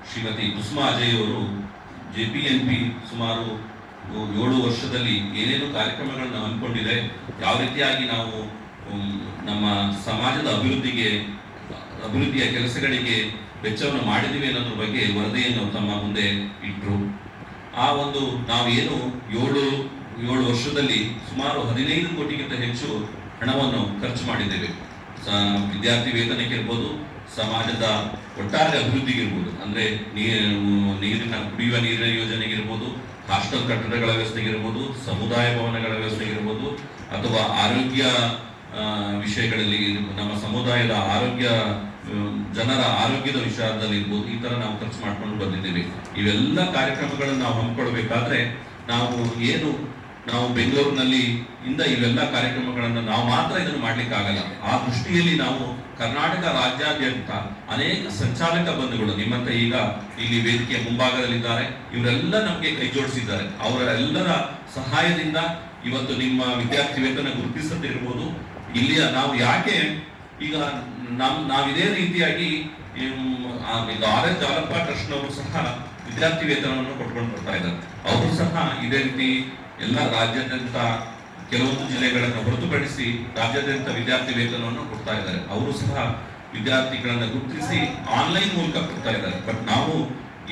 ಶ್ರೀಮತಿ ಕುಸುಮಾ ಅಜಯ್ ಅವರು JPNP ಸುಮಾರು 7 ವರ್ಷದಲ್ಲಿ ಏನೇನು ಕಾರ್ಯಕ್ರಮಗಳನ್ನು ಹಮ್ಮಿಕೊಂಡಿದೆ, ಯಾವ ರೀತಿಯಾಗಿ ನಾವು ನಮ್ಮ ಸಮಾಜದ ಅಭಿವೃದ್ಧಿಯ ಕೆಲಸಗಳಿಗೆ ವೆಚ್ಚವನ್ನು ಮಾಡಿದ್ದೀವಿ ಅನ್ನೋದ್ರ ಬಗ್ಗೆ ವರದಿಯನ್ನು ತಮ್ಮ ಮುಂದೆ ಇಟ್ಟರು. ಆ ಒಂದು ನಾವೇನು 7 ವರ್ಷದಲ್ಲಿ ಸುಮಾರು 15 ಕೋಟಿಗಿಂತ ಹೆಚ್ಚು ಹಣವನ್ನು ಖರ್ಚು ಮಾಡಿದ್ದೇವೆ. ವಿದ್ಯಾರ್ಥಿ ವೇತನಕ್ಕೆ ಇರ್ಬೋದು, ಸಮಾಜದ ಒಟ್ಟಾರೆ ಅಭಿವೃದ್ಧಿಗೆ ಇರ್ಬೋದು, ಅಂದ್ರೆ ಕುಡಿಯುವ ನೀರಿನ ಯೋಜನೆಗೆ ಇರ್ಬೋದು, ಹಾಸ್ಟೆಲ್ ಕಟ್ಟಡಗಳ ವ್ಯವಸ್ಥೆಗೆ ಇರ್ಬೋದು, ಸಮುದಾಯ ಭವನಗಳ ವ್ಯವಸ್ಥೆಗೆ ಇರ್ಬೋದು, ಅಥವಾ ಆರೋಗ್ಯ ವಿಷಯಗಳಲ್ಲಿ ನಮ್ಮ ಸಮುದಾಯದ ಜನರ ಆರೋಗ್ಯದ ವಿಷಯದಲ್ಲಿ ಇರ್ಬೋದು, ಈ ತರ ನಾವು ಖರ್ಚು ಮಾಡ್ಕೊಂಡು ಬಂದಿದ್ದೇವೆ. ಇವೆಲ್ಲ ಕಾರ್ಯಕ್ರಮಗಳನ್ನು ನಾವು ಹಮ್ಮಿಕೊಳ್ಬೇಕಾದ್ರೆ ನಾವು ಬೆಂಗಳೂರಿನಲ್ಲಿ ಇವೆಲ್ಲ ಕಾರ್ಯಕ್ರಮಗಳನ್ನು ನಾವು ಮಾತ್ರ ಇದನ್ನು ಮಾಡ್ಲಿಕ್ಕೆ ಆಗಲ್ಲ. ಆ ದೃಷ್ಟಿಯಲ್ಲಿ ನಾವು ಕರ್ನಾಟಕ ರಾಜ್ಯಾದ್ಯಂತ ಅನೇಕ ಸಂಚಾಲಕ ಬಂಧುಗಳು ನಿಮ್ಮಂತ ಈಗ ಇಲ್ಲಿ ವೇದಿಕೆಯ ಮುಂಭಾಗದಲ್ಲಿದ್ದಾರೆ, ಇವರೆಲ್ಲ ನಮಗೆ ಕೈ ಜೋಡಿಸಿದ್ದಾರೆ. ಅವರೆಲ್ಲರ ಸಹಾಯದಿಂದ ಇವತ್ತು ನಿಮ್ಮ ವಿದ್ಯಾರ್ಥಿ ವೇತನ ಗುರುತಿಸದಿರ್ಬೋದು. ಇಲ್ಲಿಯ ನಾವು ಯಾಕೆ ಈಗ ನಾವಿದೇ ರೀತಿಯಾಗಿ RS ಜಾಲಪ್ಪ ಟ್ರಸ್ಟ್ನವರು ಸಹ ವಿದ್ಯಾರ್ಥಿ ವೇತನವನ್ನು ಕೊಟ್ಕೊಂಡು ಬರ್ತಾ ಇದ್ದಾರೆ. ಅವರು ಸಹ ಇದೇ ರೀತಿ ಎಲ್ಲ ರಾಜ್ಯಾದ್ಯಂತ ಕೆಲವೊಂದು ಜಿಲ್ಲೆಗಳನ್ನು ಹೊರತುಪಡಿಸಿ ರಾಜ್ಯಾದ್ಯಂತ ವಿದ್ಯಾರ್ಥಿ ವೇತನವನ್ನು ಕೊಡ್ತಾ ಇದ್ದಾರೆ. ಅವರು ಸಹ ವಿದ್ಯಾರ್ಥಿಗಳನ್ನ ಗುರುತಿಸಿ ಆನ್ಲೈನ್ ಮೂಲಕ ಕೊಡ್ತಾ ಇದ್ದಾರೆ. ಬಟ್ ನಾವು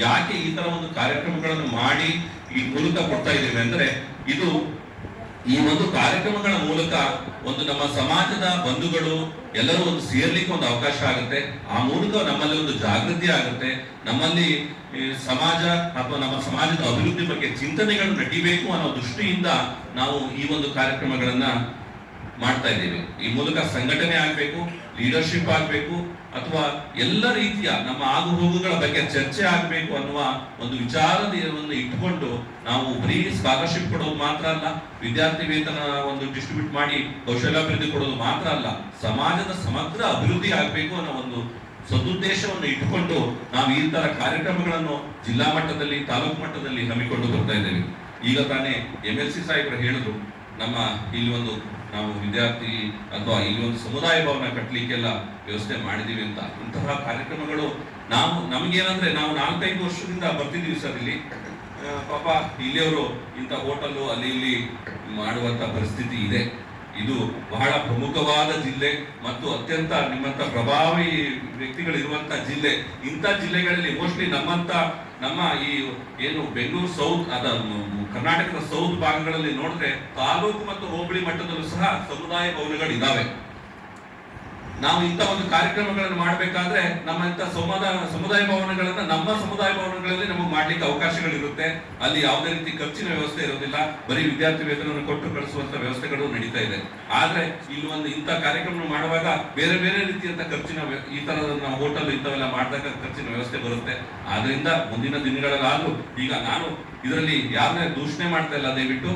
ಯಾಕೆ ಈ ತರ ಒಂದು ಕಾರ್ಯಕ್ರಮಗಳನ್ನು ಮಾಡಿ ಈ ಮೂಲಕ ಕೊಡ್ತಾ ಇದ್ದೇವೆ ಅಂದ್ರೆ, ಈ ಒಂದು ಕಾರ್ಯಕ್ರಮಗಳ ಮೂಲಕ ನಮ್ಮ ಸಮಾಜದ ಬಂಧುಗಳು ಎಲ್ಲರೂ ಸೇರ್ಲಿಕ್ಕೆ ಒಂದು ಅವಕಾಶ ಆಗುತ್ತೆ. ಆ ಮೂಲಕ ನಮ್ಮಲ್ಲಿ ಒಂದು ಜಾಗೃತಿ ಆಗುತ್ತೆ. ನಮ್ಮಲ್ಲಿ ಸಮಾಜ ಅಥವಾ ನಮ್ಮ ಸಮಾಜದ ಅಭಿವೃದ್ಧಿ ಬಗ್ಗೆ ಚಿಂತನೆಗಳು ನಡೀಬೇಕು ಅನ್ನೋ ದೃಷ್ಟಿಯಿಂದ ನಾವು ಈ ಒಂದು ಕಾರ್ಯಕ್ರಮಗಳನ್ನ ಮಾಡ್ತಾ ಇದ್ದೇವೆ. ಈ ಮೂಲಕ ಸಂಘಟನೆ ಆಗ್ಬೇಕು, ಲೀಡರ್ಶಿಪ್ ಆಗ್ಬೇಕು, ಅಥವಾ ಎಲ್ಲ ರೀತಿಯ ನಮ್ಮ ಆಗುಹೋಗುಗಳ ಬಗ್ಗೆ ಚರ್ಚೆ ಆಗ್ಬೇಕು ಅನ್ನುವ ಒಂದು ವಿಚಾರವನ್ನು ಇಟ್ಟುಕೊಂಡು ನಾವು ಬರೀ ಸ್ಕಾಲರ್ಶಿಪ್ ಕೊಡೋದು ಮಾತ್ರ ಅಲ್ಲ, ವಿದ್ಯಾರ್ಥಿ ವೇತನ ಒಂದು ಡಿಸ್ಟ್ರಿಬ್ಯೂಟ್ ಮಾಡಿ ಕೌಶಲ್ಯಾಭಿವೃದ್ಧಿ ಕೊಡೋದು ಮಾತ್ರ ಅಲ್ಲ, ಸಮಾಜದ ಸಮಗ್ರ ಅಭಿವೃದ್ಧಿ ಆಗ್ಬೇಕು ಅನ್ನೋ ಒಂದು ಸದುದ್ದೇಶವನ್ನು ಇಟ್ಟುಕೊಂಡು ನಾವು ಈ ತರ ಕಾರ್ಯಕ್ರಮಗಳನ್ನು ಜಿಲ್ಲಾ ಮಟ್ಟದಲ್ಲಿ, ತಾಲೂಕು ಮಟ್ಟದಲ್ಲಿ ಹಮ್ಮಿಕೊಂಡು ಬರ್ತಾ ಇದ್ದೇವೆ. ಈಗ ತಾನೇ MLC ಸಾಹೇಬರು ಹೇಳಿದ್ರು, ನಾವು ವಿದ್ಯಾರ್ಥಿ ಅಥವಾ ಇಲ್ಲಿ ಒಂದು ಸಮುದಾಯ ಭವನ ಕಟ್ಟಲಿಕ್ಕೆಲ್ಲ ವ್ಯವಸ್ಥೆ ಮಾಡಿದೀವಿ ಅಂತ. ಇಂತಹ ಕಾರ್ಯಕ್ರಮಗಳು ನಮಗೇನಂದ್ರೆ ನಾವು 4-5 ವರ್ಷದಿಂದ ಬರ್ತಿದೀವಿ ಸರ್ ಇಲ್ಲಿ. ಪಾಪ ಇಲ್ಲಿಯವರು ಇಂಥ ಹೋಟೆಲ್ಲು ಅಲ್ಲಿ ಇಲ್ಲಿ ಮಾಡುವಂತ ಪರಿಸ್ಥಿತಿ ಇದೆ. ಇದು ಬಹಳ ಪ್ರಮುಖವಾದ ಜಿಲ್ಲೆ ಮತ್ತು ಅತ್ಯಂತ ನಿಮ್ಮಂತ ಪ್ರಭಾವಿ ವ್ಯಕ್ತಿಗಳು ಇರುವಂತ ಜಿಲ್ಲೆ. ಇಂಥ ಜಿಲ್ಲೆಗಳಲ್ಲಿ ಮೋಸ್ಟ್ಲಿ ನಮ್ಮ ಈ ಬೆಂಗಳೂರು ಸೌತ್ ಕರ್ನಾಟಕದ ಸೌತ್ ಭಾಗಗಳಲ್ಲಿ ನೋಡಿದ್ರೆ ತಾಲೂಕು ಮತ್ತು ಹೋಬಳಿ ಮಟ್ಟದಲ್ಲೂ ಸಹ ಸಮುದಾಯ ಭವನಗಳು ಇದಾವೆ. ನಾವು ಇಂಥ ಒಂದು ಕಾರ್ಯಕ್ರಮಗಳನ್ನು ಮಾಡಬೇಕಾದ್ರೆ ಇಂಥ ಸಮುದಾಯ ಭವನಗಳನ್ನ ನಮ್ಮ ಸಮುದಾಯ ಭವನಗಳಲ್ಲಿ ನಮಗೆ ಮಾಡ್ಲಿಕ್ಕೆ ಅವಕಾಶಗಳಿರುತ್ತೆ. ಅಲ್ಲಿ ಯಾವುದೇ ರೀತಿ ಖರ್ಚಿನ ವ್ಯವಸ್ಥೆ ಇರೋದಿಲ್ಲ, ಬರೀ ವಿದ್ಯಾರ್ಥಿ ವೇತನವನ್ನು ಕೊಟ್ಟು ಕಳಿಸುವಂತ ವ್ಯವಸ್ಥೆಗಳು ನಡೀತಾ ಇದೆ. ಆದ್ರೆ ಇಂಥ ಕಾರ್ಯಕ್ರಮ ಮಾಡುವಾಗ ಬೇರೆ ಬೇರೆ ರೀತಿಯಂತ ಖರ್ಚಿನ ಈ ತರದ ಹೋಟೆಲ್ ಇಂಥವೆಲ್ಲ ಮಾಡಿದಾಗ ಖರ್ಚಿನ ವ್ಯವಸ್ಥೆ ಬರುತ್ತೆ. ಆದ್ರಿಂದ ಮುಂದಿನ ದಿನಗಳಲ್ಲಾದ್ರೂ ಈಗ ನಾನು ಇದರಲ್ಲಿ ಯಾರನ್ನೇ ದೂಷಣೆ ಮಾಡ್ತಾ ಇಲ್ಲ, ದಯವಿಟ್ಟು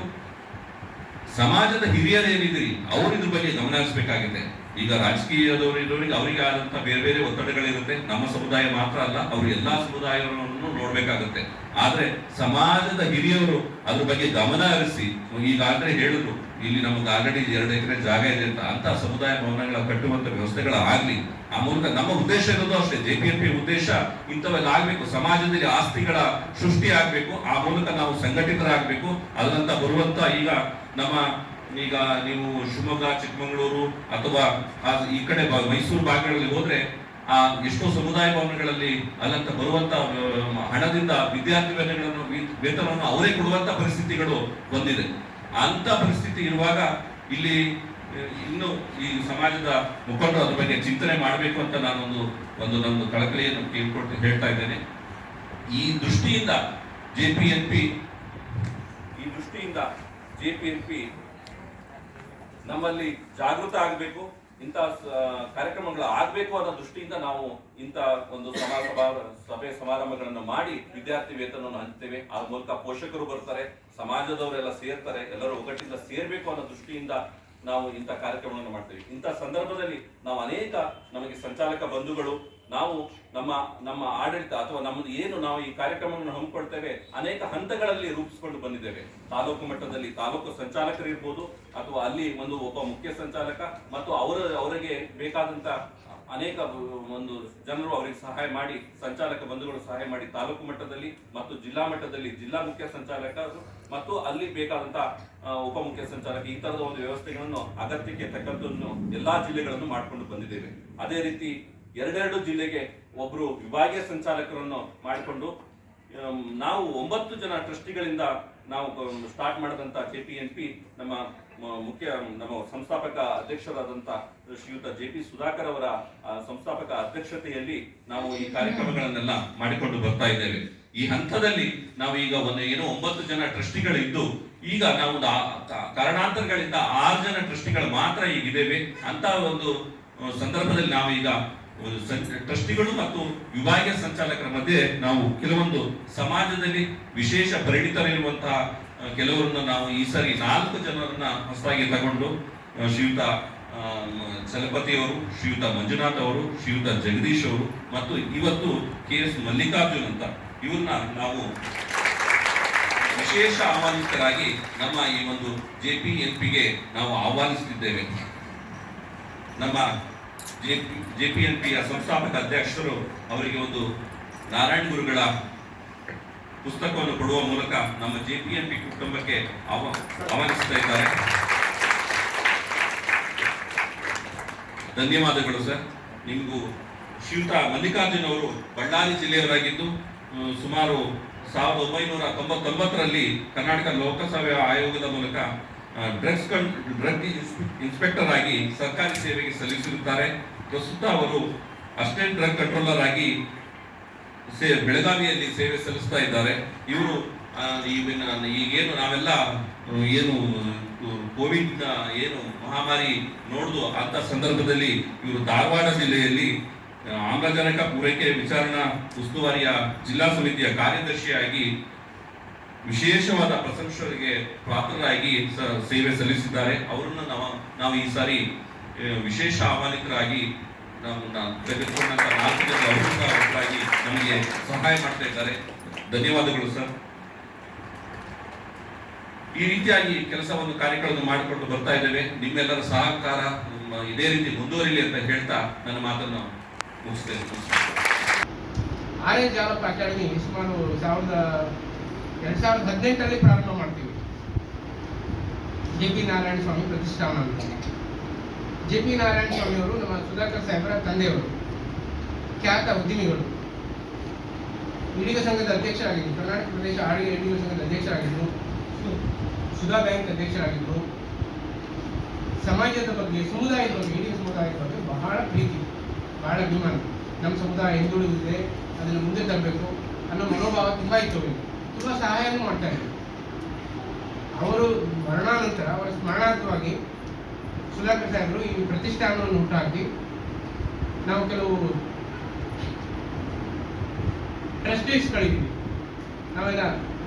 ಸಮಾಜದ ಹಿರಿಯರೇನಿದ್ರಿ ಅವ್ರು ಇದ್ರ ಬಗ್ಗೆ ಗಮನ ಹರಿಸಬೇಕಾಗಿದೆ. ಈಗ ರಾಜಕೀಯದವರು ಇರೋರಿಗೆ ಅವರಿಗೆ ಆದಂತ ಬೇರೆ ಬೇರೆ ಒತ್ತಡಗಳಿರುತ್ತೆ. ನಮ್ಮ ಸಮುದಾಯ ಮಾತ್ರ ಅಲ್ಲ, ಅವರು ಎಲ್ಲಾ ಸಮುದಾಯವನ್ನು ನೋಡ್ಬೇಕಾಗುತ್ತೆ. ಆದ್ರೆ ಸಮಾಜದ ಹಿರಿಯವರು ಅದ್ರ ಬಗ್ಗೆ ಗಮನ ಹರಿಸಿ, ಈಗಾಗಲೇ ಹೇಳಿದ್ರು ಇಲ್ಲಿ ನಮ್ಗೆ ಆಲ್ರೆಡಿ 2 ಎಕರೆ ಜಾಗ ಇದೆ ಅಂತ ಸಮುದಾಯ ಭವನಗಳ ಕಟ್ಟುವಂತ ವ್ಯವಸ್ಥೆಗಳಾಗ್ಲಿ. ಆ ಮೂಲಕ ನಮ್ಮ ಉದ್ದೇಶ ಇರೋದು ಅಷ್ಟೇ, JPNP ಉದ್ದೇಶ ಇಂಥವೆಲ್ಲ ಆಗ್ಬೇಕು, ಸಮಾಜದಲ್ಲಿ ಆಸ್ತಿಗಳ ಸೃಷ್ಟಿ ಆಗ್ಬೇಕು. ಆ ಮೂಲಕ ನಾವು ಸಂಘಟಿತರಾಗಬೇಕು. ಅದರಂತ ಬರುವಂತ ಈಗ ನೀವು ಶಿವಮೊಗ್ಗ, ಚಿಕ್ಕಮಗಳೂರು ಅಥವಾ ಈ ಕಡೆ ಮೈಸೂರು ಭಾಗಗಳಲ್ಲಿ ಹೋದ್ರೆ ಎಷ್ಟೋ ಸಮುದಾಯ ಭವನಗಳಲ್ಲಿ ಅಲ್ಲಂತ ಬರುವಂತ ಹಣದಿಂದ ವಿದ್ಯಾರ್ಥಿ ವೇತನವನ್ನು ಅವರೇ ಕೊಡುವಂತ ಪರಿಸ್ಥಿತಿಗಳು ಬಂದಿದೆ. ಅಂತ ಪರಿಸ್ಥಿತಿ ಇರುವಾಗ ಇಲ್ಲಿ ಇನ್ನು ಈ ಸಮಾಜದ ಮುಖಂಡರು ಅದ್ರ ಬಗ್ಗೆ ಚಿಂತನೆ ಮಾಡಬೇಕು ಅಂತ ನಾನೊಂದು ನನ್ನ ಕಳಕಳಿಯನ್ನು ಕೇಳ್ಕೊಟ್ಟು ಹೇಳ್ತಾ ಇದ್ದೇನೆ. ಈ ದೃಷ್ಟಿಯಿಂದ JPNP ನಮ್ಮಲ್ಲಿ ಜಾಗೃತ ಆಗಬೇಕು. ಇಂಥ ಕಾರ್ಯಕ್ರಮಗಳು ಆಗ್ಬೇಕು ಅನ್ನೋ ದೃಷ್ಟಿಯಿಂದ ನಾವು ಇಂಥ ಒಂದು ಸಭೆ ಸಮಾರಂಭಗಳನ್ನು ಮಾಡಿ ವಿದ್ಯಾರ್ಥಿ ವೇತನವನ್ನು ಹಂಚ್ತೇವೆ. ಆ ಮೂಲಕ ಪೋಷಕರು ಬರ್ತಾರೆ, ಸಮಾಜದವರೆಲ್ಲ ಸೇರ್ತಾರೆ, ಎಲ್ಲರೂ ಒಗ್ಗಟ್ಟಿಂದ ಸೇರ್ಬೇಕು ಅನ್ನೋ ದೃಷ್ಟಿಯಿಂದ ನಾವು ಇಂಥ ಕಾರ್ಯಕ್ರಮವನ್ನು ಮಾಡ್ತೇವೆ. ಇಂಥ ಸಂದರ್ಭದಲ್ಲಿ ನಾವು ನಮಗೆ ಸಂಚಾಲಕ ಬಂಧುಗಳು, ನಾವು ನಮ್ಮ ಆಡಳಿತ ಅಥವಾ ನಮ್ಮದು ಏನು ನಾವು ಈ ಕಾರ್ಯಕ್ರಮವನ್ನು ಹಮ್ಮಿಕೊಳ್ತೇವೆ ಅನೇಕ ಹಂತಗಳಲ್ಲಿ ರೂಪಿಸಿಕೊಂಡು ಬಂದಿದ್ದೇವೆ. ತಾಲೂಕು ಮಟ್ಟದಲ್ಲಿ ತಾಲೂಕು ಸಂಚಾಲಕರು ಇರ್ಬೋದು, ಅಥವಾ ಅಲ್ಲಿ ಒಬ್ಬ ಮುಖ್ಯ ಸಂಚಾಲಕ ಮತ್ತು ಅವರಿಗೆ ಬೇಕಾದಂತ ಅನೇಕ ಒಂದು ಜನರು ಅವರಿಗೆ ಸಹಾಯ ಮಾಡಿ, ಸಂಚಾಲಕ ಬಂಧುಗಳು ಸಹಾಯ ಮಾಡಿ, ತಾಲೂಕು ಮಟ್ಟದಲ್ಲಿ ಮತ್ತು ಜಿಲ್ಲಾ ಮಟ್ಟದಲ್ಲಿ ಜಿಲ್ಲಾ ಮುಖ್ಯ ಸಂಚಾಲಕರು ಮತ್ತು ಅಲ್ಲಿ ಬೇಕಾದಂತ ಉಪಮುಖ್ಯ ಸಂಚಾಲಕ, ಈ ತರದ ಒಂದು ವ್ಯವಸ್ಥೆಗಳನ್ನು ಅಗತ್ಯಕ್ಕೆ ತಕ್ಕಂತನ್ನು ಎಲ್ಲಾ ಜಿಲ್ಲೆಗಳನ್ನು ಮಾಡಿಕೊಂಡು ಬಂದಿದ್ದೇವೆ. ಅದೇ ರೀತಿ ಎರಡೆರಡು ಜಿಲ್ಲೆಗೆ ಒಬ್ರು ವಿಭಾಗೀಯ ಸಂಚಾಲಕರನ್ನು ಮಾಡಿಕೊಂಡು ನಾವು 9 ಜನ ಟ್ರಸ್ಟಿಗಳಿಂದ ನಾವು ಸ್ಟಾರ್ಟ್ ಮಾಡಿದಂತ KPNP ನಮ್ಮ ಸಂಸ್ಥಾಪಕ ಅಧ್ಯಕ್ಷರಾದಂತ ಶ್ರೀಯುತ JP ಸುಧಾಕರ್ ಅವರ ಸಂಸ್ಥಾಪಕ ಅಧ್ಯಕ್ಷತೆಯಲ್ಲಿ ನಾವು ಈ ಕಾರ್ಯಕ್ರಮಗಳನ್ನೆಲ್ಲ ಮಾಡಿಕೊಂಡು ಬರ್ತಾ ಇದ್ದೇವೆ. ಈ ಹಂತದಲ್ಲಿ ನಾವು ಈಗ 9 ಜನ ಟ್ರಸ್ಟಿಗಳಿದ್ದು ಈಗ ನಾವು ಕಾರಣಾಂತರಗಳಿಂದ 6 ಜನ ಟ್ರಸ್ಟಿಗಳು ಮಾತ್ರ ಈಗಿದ್ದೇವೆ. ಅಂತ ಒಂದು ಸಂದರ್ಭದಲ್ಲಿ ನಾವು ಈಗ ಟ್ರಸ್ಟಿಗಳು ಮತ್ತು ವಿಭಾಗೀಯ ಸಂಚಾಲಕರ ಮಧ್ಯೆ ನಾವು ಕೆಲವೊಂದು ಸಮಾಜದಲ್ಲಿ ವಿಶೇಷ ಪರಿಣಿತರಿರುವಂತಹ ಕೆಲವರನ್ನು ನಾವು ಈ ಸರಿ 4 ಜನರನ್ನ ಹೊಸದಾಗಿ ತಗೊಂಡು ಶ್ರೀಯುತ ಚಲಪತಿ ಅವರು, ಶ್ರೀಯುತ ಮಂಜುನಾಥ್ ಅವರು, ಶ್ರೀಯುತ ಜಗದೀಶ್ ಅವರು ಮತ್ತು ಇವತ್ತು KS ಮಲ್ಲಿಕಾರ್ಜುನ್ ಅಂತ ಇವ್ರನ್ನ ನಾವು ವಿಶೇಷ ಆಹ್ವಾನಿತರಾಗಿ ನಮ್ಮ ಈ ಒಂದು JPNPಗೆ ನಾವು ಆಹ್ವಾನಿಸುತ್ತಿದ್ದೇವೆ. ನಮ್ಮ JPNPಯ ಸಂಸ್ಥಾಪಕ ಅಧ್ಯಕ್ಷರು ಅವರಿಗೆ ಒಂದು ನಾರಾಯಣ ಗುರುಗಳ ಪುಸ್ತಕವನ್ನು ಕೊಡುವ ಮೂಲಕ ನಮ್ಮ JPNP ಕುಟುಂಬಕ್ಕೆ ಆಹ್ವಾನಿಸ್ತಾ ಇದ್ದಾರೆ. ಧನ್ಯವಾದಗಳು ಸರ್. ನಿಮಗೂ ಶ್ರೀಯುತ ಮಲ್ಲಿಕಾರ್ಜುನ್ ಅವರು ಬಳ್ಳಾರಿ ಜಿಲ್ಲೆಯವರಾಗಿದ್ದು ಸುಮಾರು 1999ರಲ್ಲಿ ಕರ್ನಾಟಕ ಲೋಕಸಭಾ ಆಯೋಗದ ಮೂಲಕ ಡ್ರಗ್ ಇನ್ಸ್ಪೆಕ್ಟರ್ ಆಗಿ ಸರ್ಕಾರಿ ಸೇವೆಗೆ ಸಲ್ಲಿಸಿರುತ್ತಾರೆ. ಪ್ರಸ್ತುತ ಅವರು ಅಸಿಸ್ಟೆಂಟ್ ಡ್ರಗ್ ಕಂಟ್ರೋಲರ್ ಆಗಿ ಬೆಳಗಾವಿಯಲ್ಲಿ ಸೇವೆ ಸಲ್ಲಿಸ್ತಾ ಇದ್ದಾರೆ. ಇವರು ಈಗೇನು ನಾವೆಲ್ಲ ಏನು ಕೋವಿಡ್ ಏನು ಮಹಾಮಾರಿ ನೋಡುದು ಅಂತ ಸಂದರ್ಭದಲ್ಲಿ ಇವರು ಧಾರವಾಡ ಜಿಲ್ಲೆಯಲ್ಲಿ ಆಮ್ಲಜನಕ ಪೂರೈಕೆ ವಿಚಾರಣಾ ಉಸ್ತುವಾರಿಯ ಜಿಲ್ಲಾ ಸಮಿತಿಯ ಕಾರ್ಯದರ್ಶಿಯಾಗಿ ವಿಶೇಷವಾದ ಪ್ರಶಂಸೆಗೆ ಪಾತ್ರರಾಗಿ ಸೇವೆ ಸಲ್ಲಿಸಿದ್ದಾರೆ. ಅವರನ್ನು ನಾವು ಈ ಸಾರಿ ವಿಶೇಷ ಆಹ್ವಾನಿತರಾಗಿ ತೆಗೆದುಕೊಂಡಂತ 4 ಜನ ಅವರಾಗಿ ನಮಗೆ ಸಹಾಯ ಮಾಡ್ತಾ ಇದ್ದಾರೆ. ಧನ್ಯವಾದಗಳು ಸರ್. ಈ ರೀತಿಯಾಗಿ ಕೆಲಸವನ್ನು ಕಾರ್ಯಗಳನ್ನು ಮಾಡಿಕೊಂಡು ಬರ್ತಾ ಇದ್ದೇವೆ. ನಿಮ್ಮೆಲ್ಲರ ಸಹಕಾರ ಇದೇ ರೀತಿ ಮುಂದುವರಿಲಿ ಅಂತ ಹೇಳ್ತಾ ನನ್ನ ಮಾತನ್ನು ಮುಗಿಸ್ತೇನೆ. ಆರ್ಯ ಜಾಲಪ್ಪ ಅಕಾಡೆಮಿ ಸುಮಾರು 2018ರಲ್ಲಿ ಪ್ರಾರಂಭ ಮಾಡ್ತೀವಿ. JP ನಾರಾಯಣ ಸ್ವಾಮಿ ಪ್ರತಿಷ್ಠಾನ ಅಂತ. JP ನಾರಾಯಣ ಸ್ವಾಮಿ ಅವರು ನಮ್ಮ ಸುಧಾಕರ್ ಸಾಹೇಬರ ತಂದೆಯವರು, ಖ್ಯಾತ ಉದ್ಯಮಿಗಳು. ಈಡಿಗ ಸಂಘದ ಅಧ್ಯಕ್ಷರಾಗಿದ್ದರು, ಕರ್ನಾಟಕ ಪ್ರದೇಶ ಆಡಿಗ ಈಡಿಗ ಸಂಘದ ಅಧ್ಯಕ್ಷರಾಗಿದ್ದರು, ಸುಧಾ ಬ್ಯಾಂಕ್ ಅಧ್ಯಕ್ಷರಾಗಿದ್ದರು. ಸಮಾಜದ ಬಗ್ಗೆ, ಸಮುದಾಯದ ಬಗ್ಗೆ, ಈಡಿಗ ಸಮುದಾಯದ ಬಗ್ಗೆ ಬಹಳ ಪ್ರೀತಿ, ಬಹಳ ಅಭಿಮಾನ. ನಮ್ಮ ಸಮುದಾಯ ಹಿಂದುಳಿದಿದೆ, ಅದನ್ನು ಮುಂದೆ ತರಬೇಕು ಅನ್ನೋ ಮನೋಭಾವ ತುಂಬ ಇತ್ತು. ತುಂಬ ಸಹಾಯನೂ ಮಾಡ್ತಾ ಇದ್ರು. ಅವರು ಮರಣಾನಂತರ ಅವರ ಸ್ಮರಣಾರ್ಥವಾಗಿ ಸುಧಾಕರ್ ಸಾಹೇಬರು ಈ ಪ್ರತಿಷ್ಠಾನವನ್ನು ಹುಟ್ಟುಹಾಕಿ ನಾವು ಕೆಲವು ಟ್ರಸ್ಟೀಸ್ಗಳಿದ್ದೀವಿ, ನಾವೆಲ್ಲ